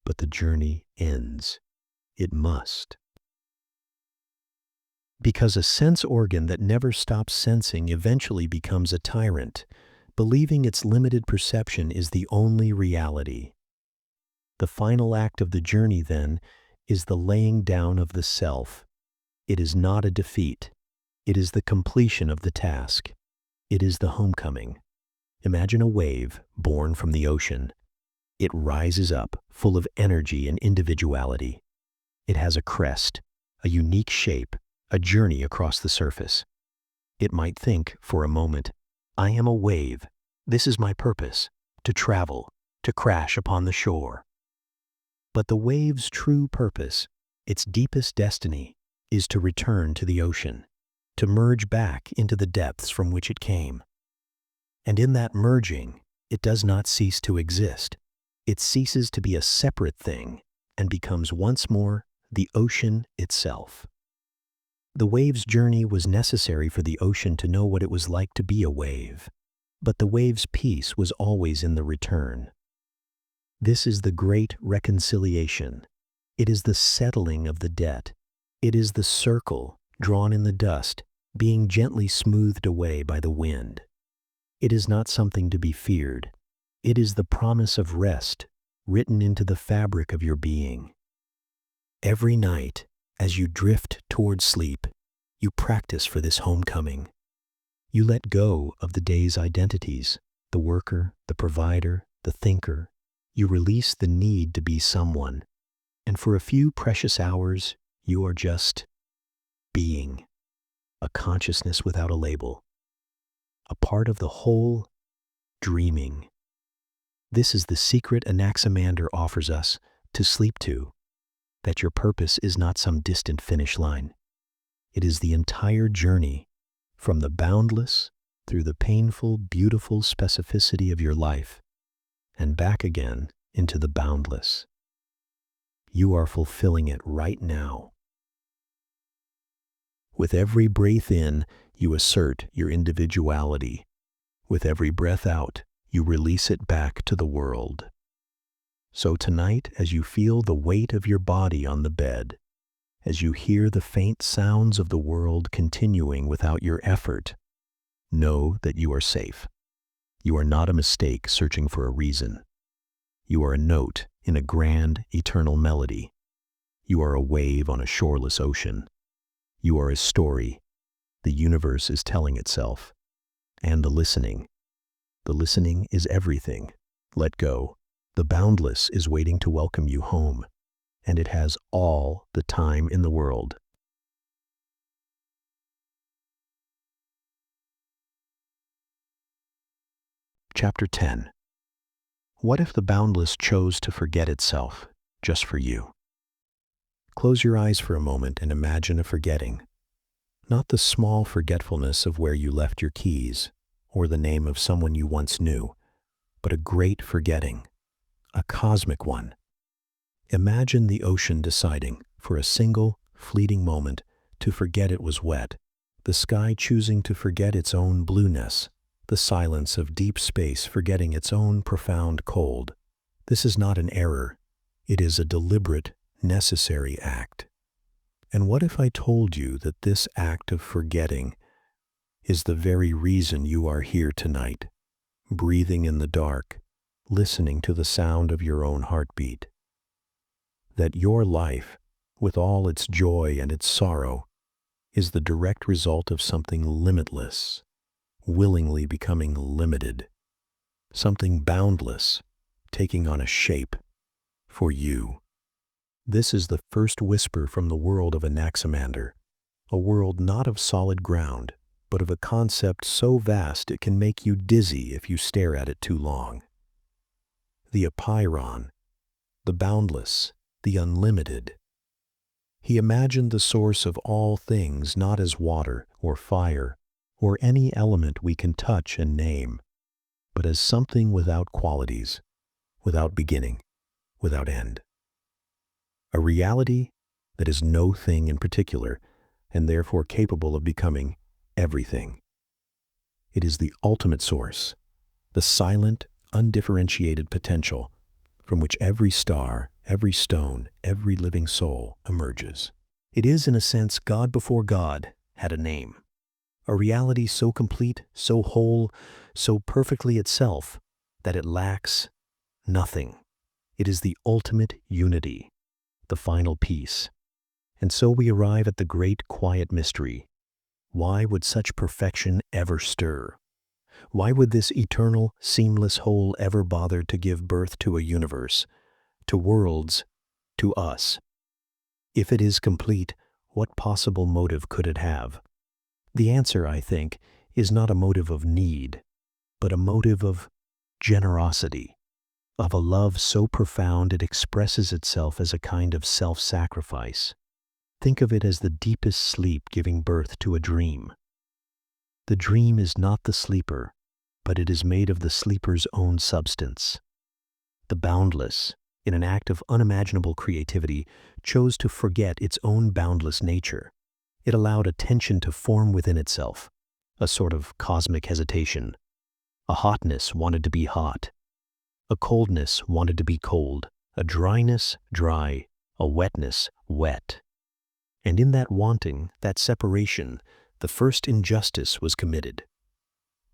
but the journey ends. It must. Because a sense organ that never stops sensing eventually becomes a tyrant, believing its limited perception is the only reality. The final act of the journey, then, is the laying down of the self. It is not a defeat. It is the completion of the task. It is the homecoming. Imagine a wave born from the ocean. It rises up, full of energy and individuality. It has a crest, a unique shape, a journey across the surface. It might think, for a moment, I am a wave. This is my purpose, to travel, to crash upon the shore. But the wave's true purpose, its deepest destiny, is to return to the ocean, to merge back into the depths from which it came. And in that merging, it does not cease to exist. It ceases to be a separate thing and becomes once more the ocean itself. The wave's journey was necessary for the ocean to know what it was like to be a wave, but the wave's peace was always in the return. This is the great reconciliation. It is the settling of the debt. It is the circle drawn in the dust, being gently smoothed away by the wind. It is not something to be feared. It is the promise of rest written into the fabric of your being. Every night, as you drift toward sleep, you practice for this homecoming. You let go of the day's identities, the worker, the provider, the thinker. You release the need to be someone, and for a few precious hours, you are just being, a consciousness without a label, a part of the whole, dreaming. This is the secret Anaximander offers us to sleep to, that your purpose is not some distant finish line. It is the entire journey from the boundless through the painful, beautiful specificity of your life and back again into the boundless. You are fulfilling it right now. With every breath in, you assert your individuality. With every breath out, you release it back to the world. So tonight, as you feel the weight of your body on the bed, as you hear the faint sounds of the world continuing without your effort, know that you are safe. You are not a mistake searching for a reason. You are a note in a grand, eternal melody. You are a wave on a shoreless ocean. You are a story. The universe is telling itself. And the listening. The listening is everything. Let go. The boundless is waiting to welcome you home, and it has all the time in the world. Chapter 10. What if the boundless chose to forget itself, just for you? Close your eyes for a moment and imagine a forgetting. Not the small forgetfulness of where you left your keys, or the name of someone you once knew, but a great forgetting, a cosmic one. Imagine the ocean deciding, for a single, fleeting moment, to forget it was wet, the sky choosing to forget its own blueness, the silence of deep space forgetting its own profound cold. This is not an error. It is a deliberate, necessary act. And what if I told you that this act of forgetting is the very reason you are here tonight, breathing in the dark, listening to the sound of your own heartbeat? That your life, with all its joy and its sorrow, is the direct result of something limitless, willingly becoming limited, something boundless, taking on a shape for you. This is the first whisper from the world of Anaximander, a world not of solid ground, but of a concept so vast it can make you dizzy if you stare at it too long. The apeiron, the boundless, the unlimited. He imagined the source of all things not as water or fire or any element we can touch and name, but as something without qualities, without beginning, without end. A reality that is no thing in particular and therefore capable of becoming everything. It is the ultimate source, the silent, undifferentiated potential from which every star, every stone, every living soul emerges. It is, in a sense, God before God had a name. A reality so complete, so whole, so perfectly itself, that it lacks nothing. It is the ultimate unity, the final peace. And so we arrive at the great quiet mystery. Why would such perfection ever stir? Why would this eternal, seamless whole ever bother to give birth to a universe, to worlds, to us? If it is complete, what possible motive could it have? The answer, I think, is not a motive of need, but a motive of generosity, of a love so profound it expresses itself as a kind of self-sacrifice. Think of it as the deepest sleep giving birth to a dream. The dream is not the sleeper, but it is made of the sleeper's own substance. The Boundless, in an act of unimaginable creativity, chose to forget its own boundless nature. It allowed a tension to form within itself, a sort of cosmic hesitation. A hotness wanted to be hot. A coldness wanted to be cold. A dryness, dry. A wetness, wet. And in that wanting, that separation, the first injustice was committed.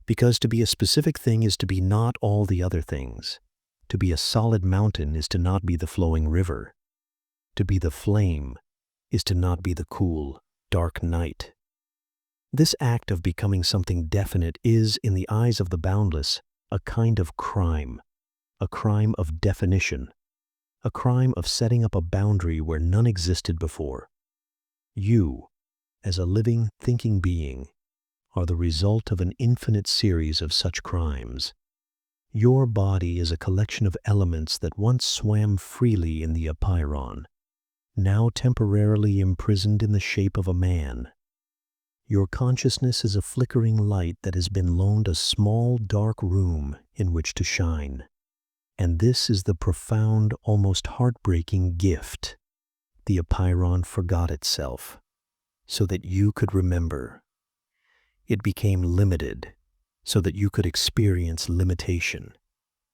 Because to be a specific thing is to be not all the other things. To be a solid mountain is to not be the flowing river. To be the flame is to not be the cool, dark night. This act of becoming something definite is, in the eyes of the boundless, a kind of crime, a crime of definition, a crime of setting up a boundary where none existed before. You, as a living, thinking being, are the result of an infinite series of such crimes. Your body is a collection of elements that once swam freely in the apeiron, now temporarily imprisoned in the shape of a man. Your consciousness is a flickering light that has been loaned a small, dark room in which to shine. And this is the profound, almost heartbreaking gift. The apeiron forgot itself, so that you could remember. It became limited, so that you could experience limitation.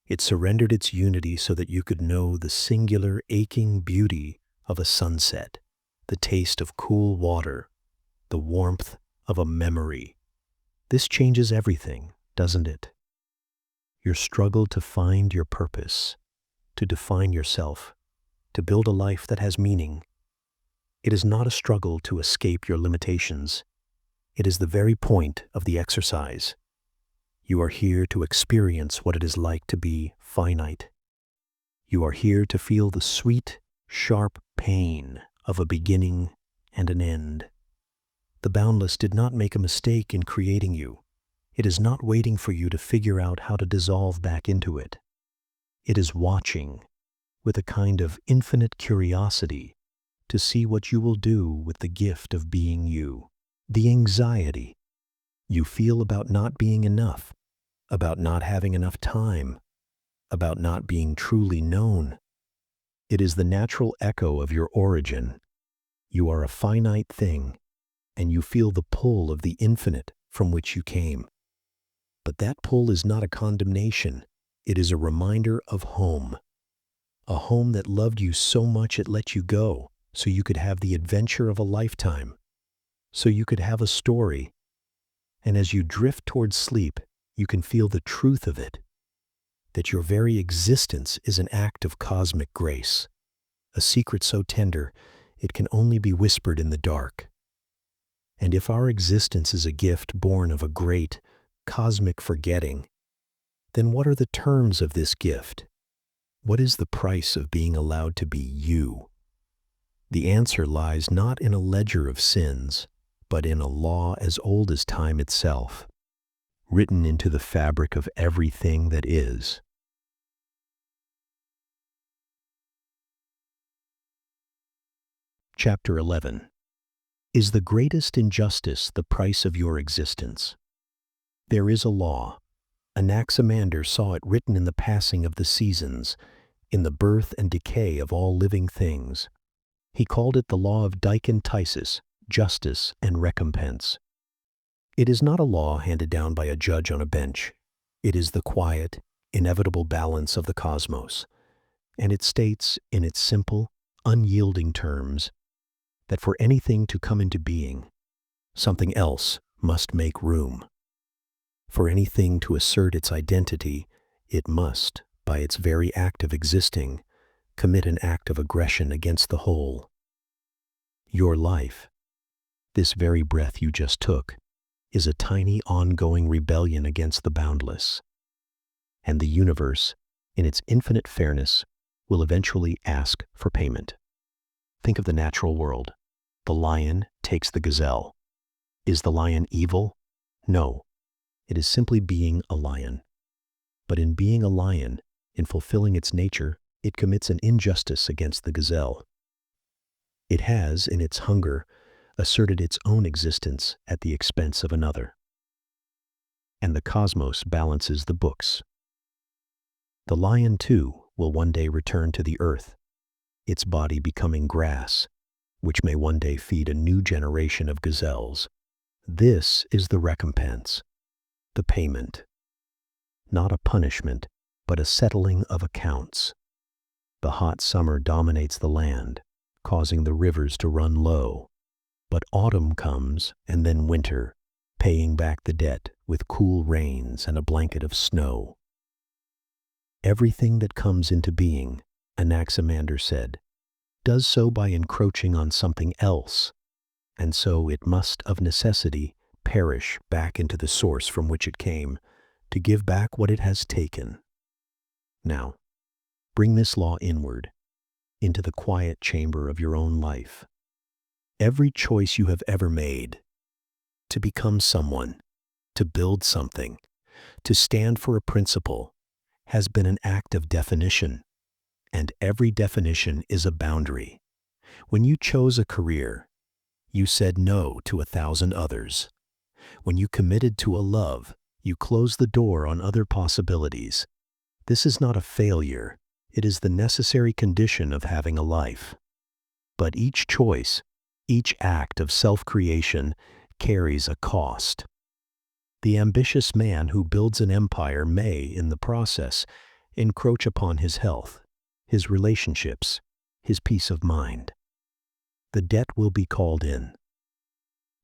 It surrendered its unity so that you could know the singular, aching beauty of a sunset, the taste of cool water, the warmth of a memory. This changes everything, doesn't it? Your struggle to find your purpose, to define yourself, to build a life that has meaning. It is not a struggle to escape your limitations. It is the very point of the exercise. You are here to experience what it is like to be finite. You are here to feel the sweet, sharp pain of a beginning and an end. The Boundless did not make a mistake in creating you. It is not waiting for you to figure out how to dissolve back into it. It is watching, with a kind of infinite curiosity, to see what you will do with the gift of being you. The anxiety you feel about not being enough, about not having enough time, about not being truly known. It is the natural echo of your origin. You are a finite thing, and you feel the pull of the infinite from which you came. But that pull is not a condemnation. It is a reminder of home. A home that loved you so much it let you go, so you could have the adventure of a lifetime, so you could have a story. And as you drift towards sleep, you can feel the truth of it, that your very existence is an act of cosmic grace, a secret so tender it can only be whispered in the dark. And if our existence is a gift born of a great, cosmic forgetting, then what are the terms of this gift? What is the price of being allowed to be you? The answer lies not in a ledger of sins, but in a law as old as time itself, written into the fabric of everything that is. Chapter 11. Is the greatest injustice the price of your existence? There is a law. Anaximander saw it written in the passing of the seasons, in the birth and decay of all living things. He called it the law of dikenthesis, justice and recompense. It is not a law handed down by a judge on a bench. It is the quiet, inevitable balance of the cosmos, and it states, in its simple, unyielding terms, that for anything to come into being, something else must make room. For anything to assert its identity, it must, by its very act of existing, commit an act of aggression against the whole. Your life, this very breath you just took, is a tiny ongoing rebellion against the boundless. And the universe, in its infinite fairness, will eventually ask for payment. Think of the natural world. The lion takes the gazelle. Is the lion evil? No. It is simply being a lion. But in being a lion, in fulfilling its nature, it commits an injustice against the gazelle. It has, in its hunger, asserted its own existence at the expense of another. And the cosmos balances the books. The lion, too, will one day return to the earth, its body becoming grass, which may one day feed a new generation of gazelles. This is the recompense, the payment. Not a punishment, but a settling of accounts. The hot summer dominates the land, causing the rivers to run low. But autumn comes, and then winter, paying back the debt with cool rains and a blanket of snow. Everything that comes into being, Anaximander said, does so by encroaching on something else, and so it must of necessity perish back into the source from which it came, to give back what it has taken. Now, bring this law inward, into the quiet chamber of your own life. Every choice you have ever made, to become someone, to build something, to stand for a principle, has been an act of definition, and every definition is a boundary. When you chose a career, you said no to 1,000 others. When you committed to a love, you closed the door on other possibilities. This is not a failure, it is the necessary condition of having a life. But each choice, each act of self-creation carries a cost. The ambitious man who builds an empire may, in the process, encroach upon his health, his relationships, his peace of mind. The debt will be called in.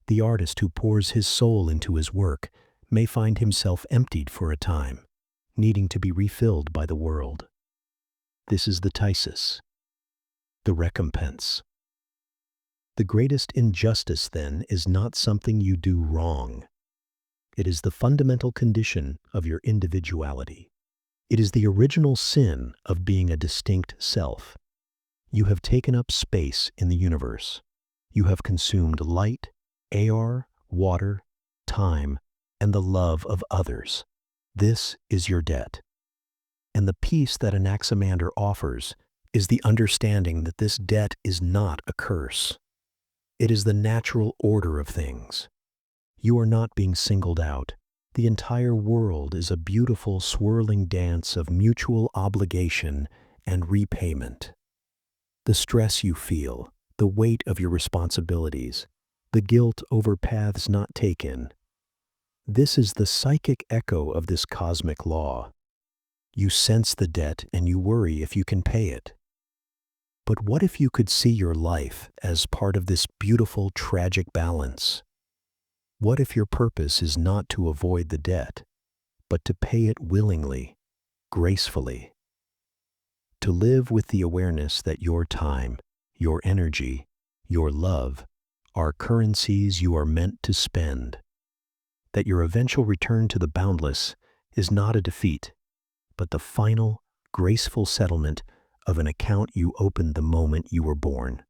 The artist who pours his soul into his work may find himself emptied for a time, needing to be refilled by the world. This is the Thesis, the recompense. The greatest injustice, then, is not something you do wrong. It is the fundamental condition of your individuality. It is the original sin of being a distinct self. You have taken up space in the universe. You have consumed light, air, water, time, and the love of others. This is your debt. And the peace that Anaximander offers is the understanding that this debt is not a curse. It is the natural order of things. You are not being singled out. The entire world is a beautiful, swirling dance of mutual obligation and repayment. The stress you feel, the weight of your responsibilities, the guilt over paths not taken. This is the psychic echo of this cosmic law. You sense the debt and you worry if you can pay it. But what if you could see your life as part of this beautiful, tragic balance? What if your purpose is not to avoid the debt, but to pay it willingly, gracefully? To live with the awareness that your time, your energy, your love are currencies you are meant to spend. That your eventual return to the boundless is not a defeat, but the final, graceful settlement of an account you opened the moment you were born.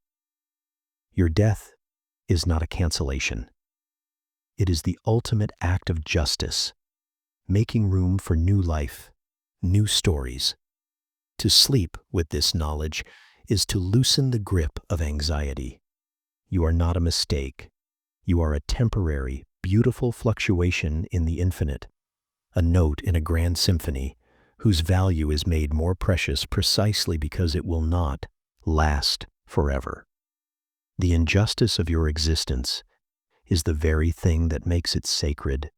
Your death is not a cancellation. It is the ultimate act of justice, making room for new life, new stories. To sleep with this knowledge is to loosen the grip of anxiety. You are not a mistake. You are a temporary, beautiful fluctuation in the infinite, a note in a grand symphony whose value is made more precious precisely because it will not last forever. The injustice of your existence is the very thing that makes it sacred.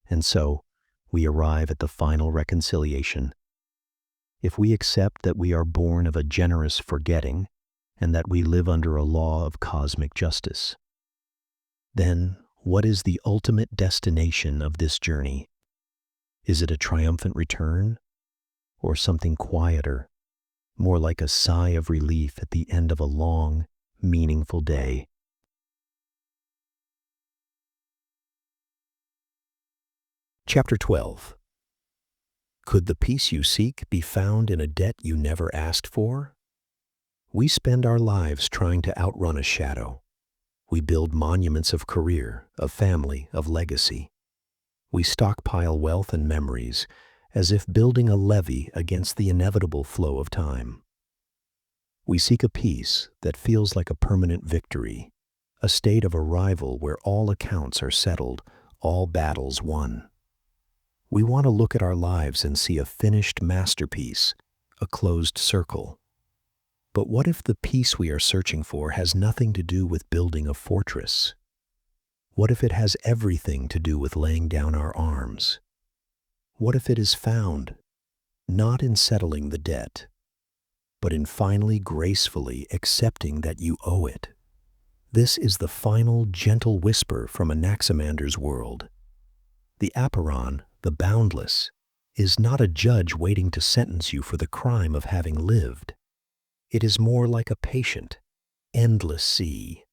And so, we arrive at the final reconciliation. If we accept that we are born of a generous forgetting, and that we live under a law of cosmic justice, then what is the ultimate destination of this journey? Is it a triumphant return, or something quieter, more like a sigh of relief at the end of a long, meaningful day. Chapter 12. Could the peace you seek be found in a debt you never asked for? We spend our lives trying to outrun a shadow. We build monuments of career, of family, of legacy. We stockpile wealth and memories, as if building a levee against the inevitable flow of time. We seek a peace that feels like a permanent victory, a state of arrival where all accounts are settled, all battles won. We want to look at our lives and see a finished masterpiece, a closed circle. But what if the peace we are searching for has nothing to do with building a fortress? What if it has everything to do with laying down our arms? What if it is found, not in settling the debt, but in finally gracefully accepting that you owe it? This is the final gentle whisper from Anaximander's world. The Aperon, the Boundless, is not a judge waiting to sentence you for the crime of having lived. It is more like a patient, endless sea.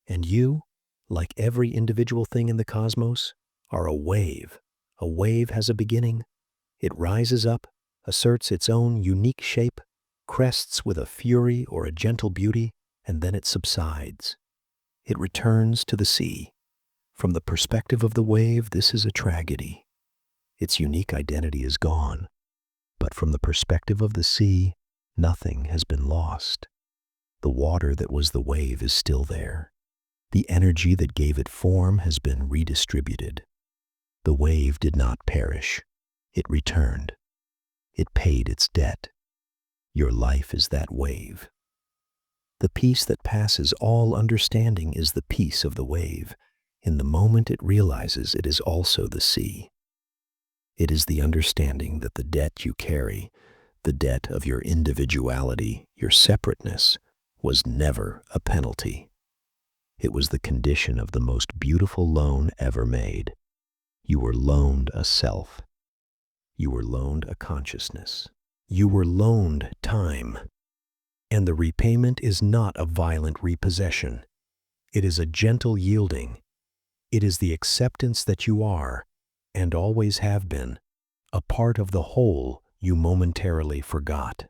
And you, like every individual thing in the cosmos, are a wave. A wave has a beginning. It rises up, asserts its own unique shape, crests with a fury or a gentle beauty, and then it subsides. It returns to the sea. From the perspective of the wave, this is a tragedy. Its unique identity is gone. But from the perspective of the sea, nothing has been lost. The water that was the wave is still there. The energy that gave it form has been redistributed. The wave did not perish. It returned. It paid its debt. Your life is that wave. The peace that passes all understanding is the peace of the wave. In the moment it realizes it is also the sea. It is the understanding that the debt you carry, the debt of your individuality, your separateness, was never a penalty. It was the condition of the most beautiful loan ever made. You were loaned a self. You were loaned a consciousness. You were loaned time. And the repayment is not a violent repossession. It is a gentle yielding. It is the acceptance that you are, and always have been, a part of the whole you momentarily forgot.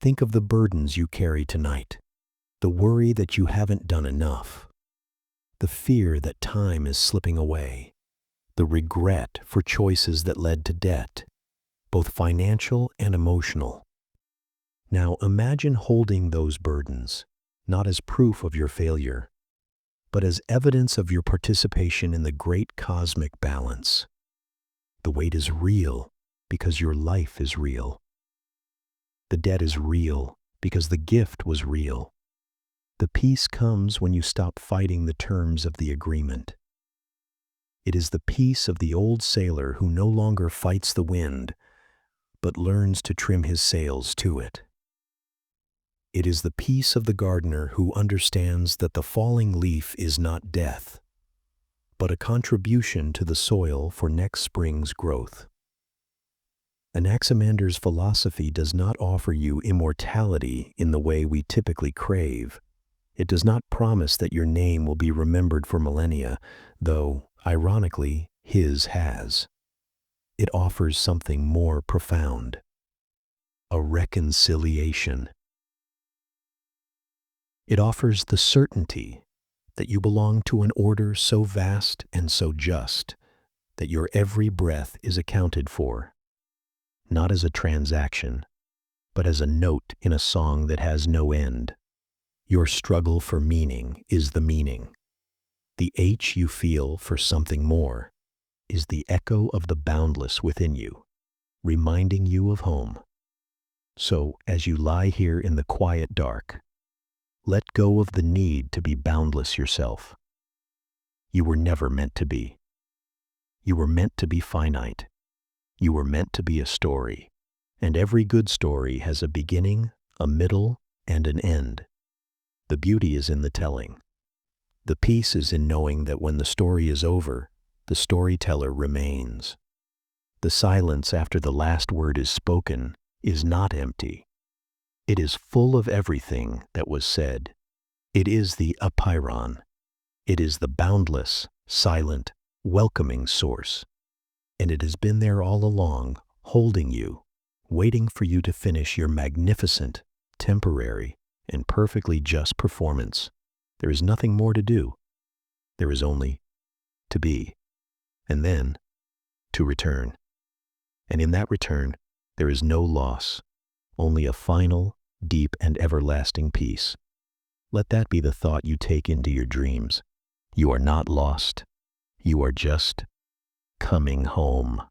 Think of the burdens you carry tonight, the worry that you haven't done enough, the fear that time is slipping away, the regret for choices that led to debt, both financial and emotional. Now imagine holding those burdens, not as proof of your failure, but as evidence of your participation in the great cosmic balance. The weight is real because your life is real. The debt is real because the gift was real. The peace comes when you stop fighting the terms of the agreement. It is the peace of the old sailor who no longer fights the wind, but learns to trim his sails to it. It is the peace of the gardener who understands that the falling leaf is not death, but a contribution to the soil for next spring's growth. Anaximander's philosophy does not offer you immortality in the way we typically crave. It does not promise that your name will be remembered for millennia, though, ironically, his has. It offers something more profound: a reconciliation. It offers the certainty that you belong to an order so vast and so just that your every breath is accounted for, not as a transaction, but as a note in a song that has no end. Your struggle for meaning is the meaning. The H you feel for something more is the echo of the boundless within you, reminding you of home. So, as you lie here in the quiet dark, let go of the need to be boundless yourself. You were never meant to be. You were meant to be finite. You were meant to be a story, and every good story has a beginning, a middle, and an end. The beauty is in the telling. The peace is in knowing that when the story is over, the storyteller remains. The silence after the last word is spoken is not empty. It is full of everything that was said. It is the apeiron. It is the boundless, silent, welcoming source. And it has been there all along, holding you, waiting for you to finish your magnificent, temporary, and perfectly just performance. There is nothing more to do. There is only to be, and then to return. And in that return, there is no loss, only a final, deep, and everlasting peace. Let that be the thought you take into your dreams. You are not lost. You are just coming home.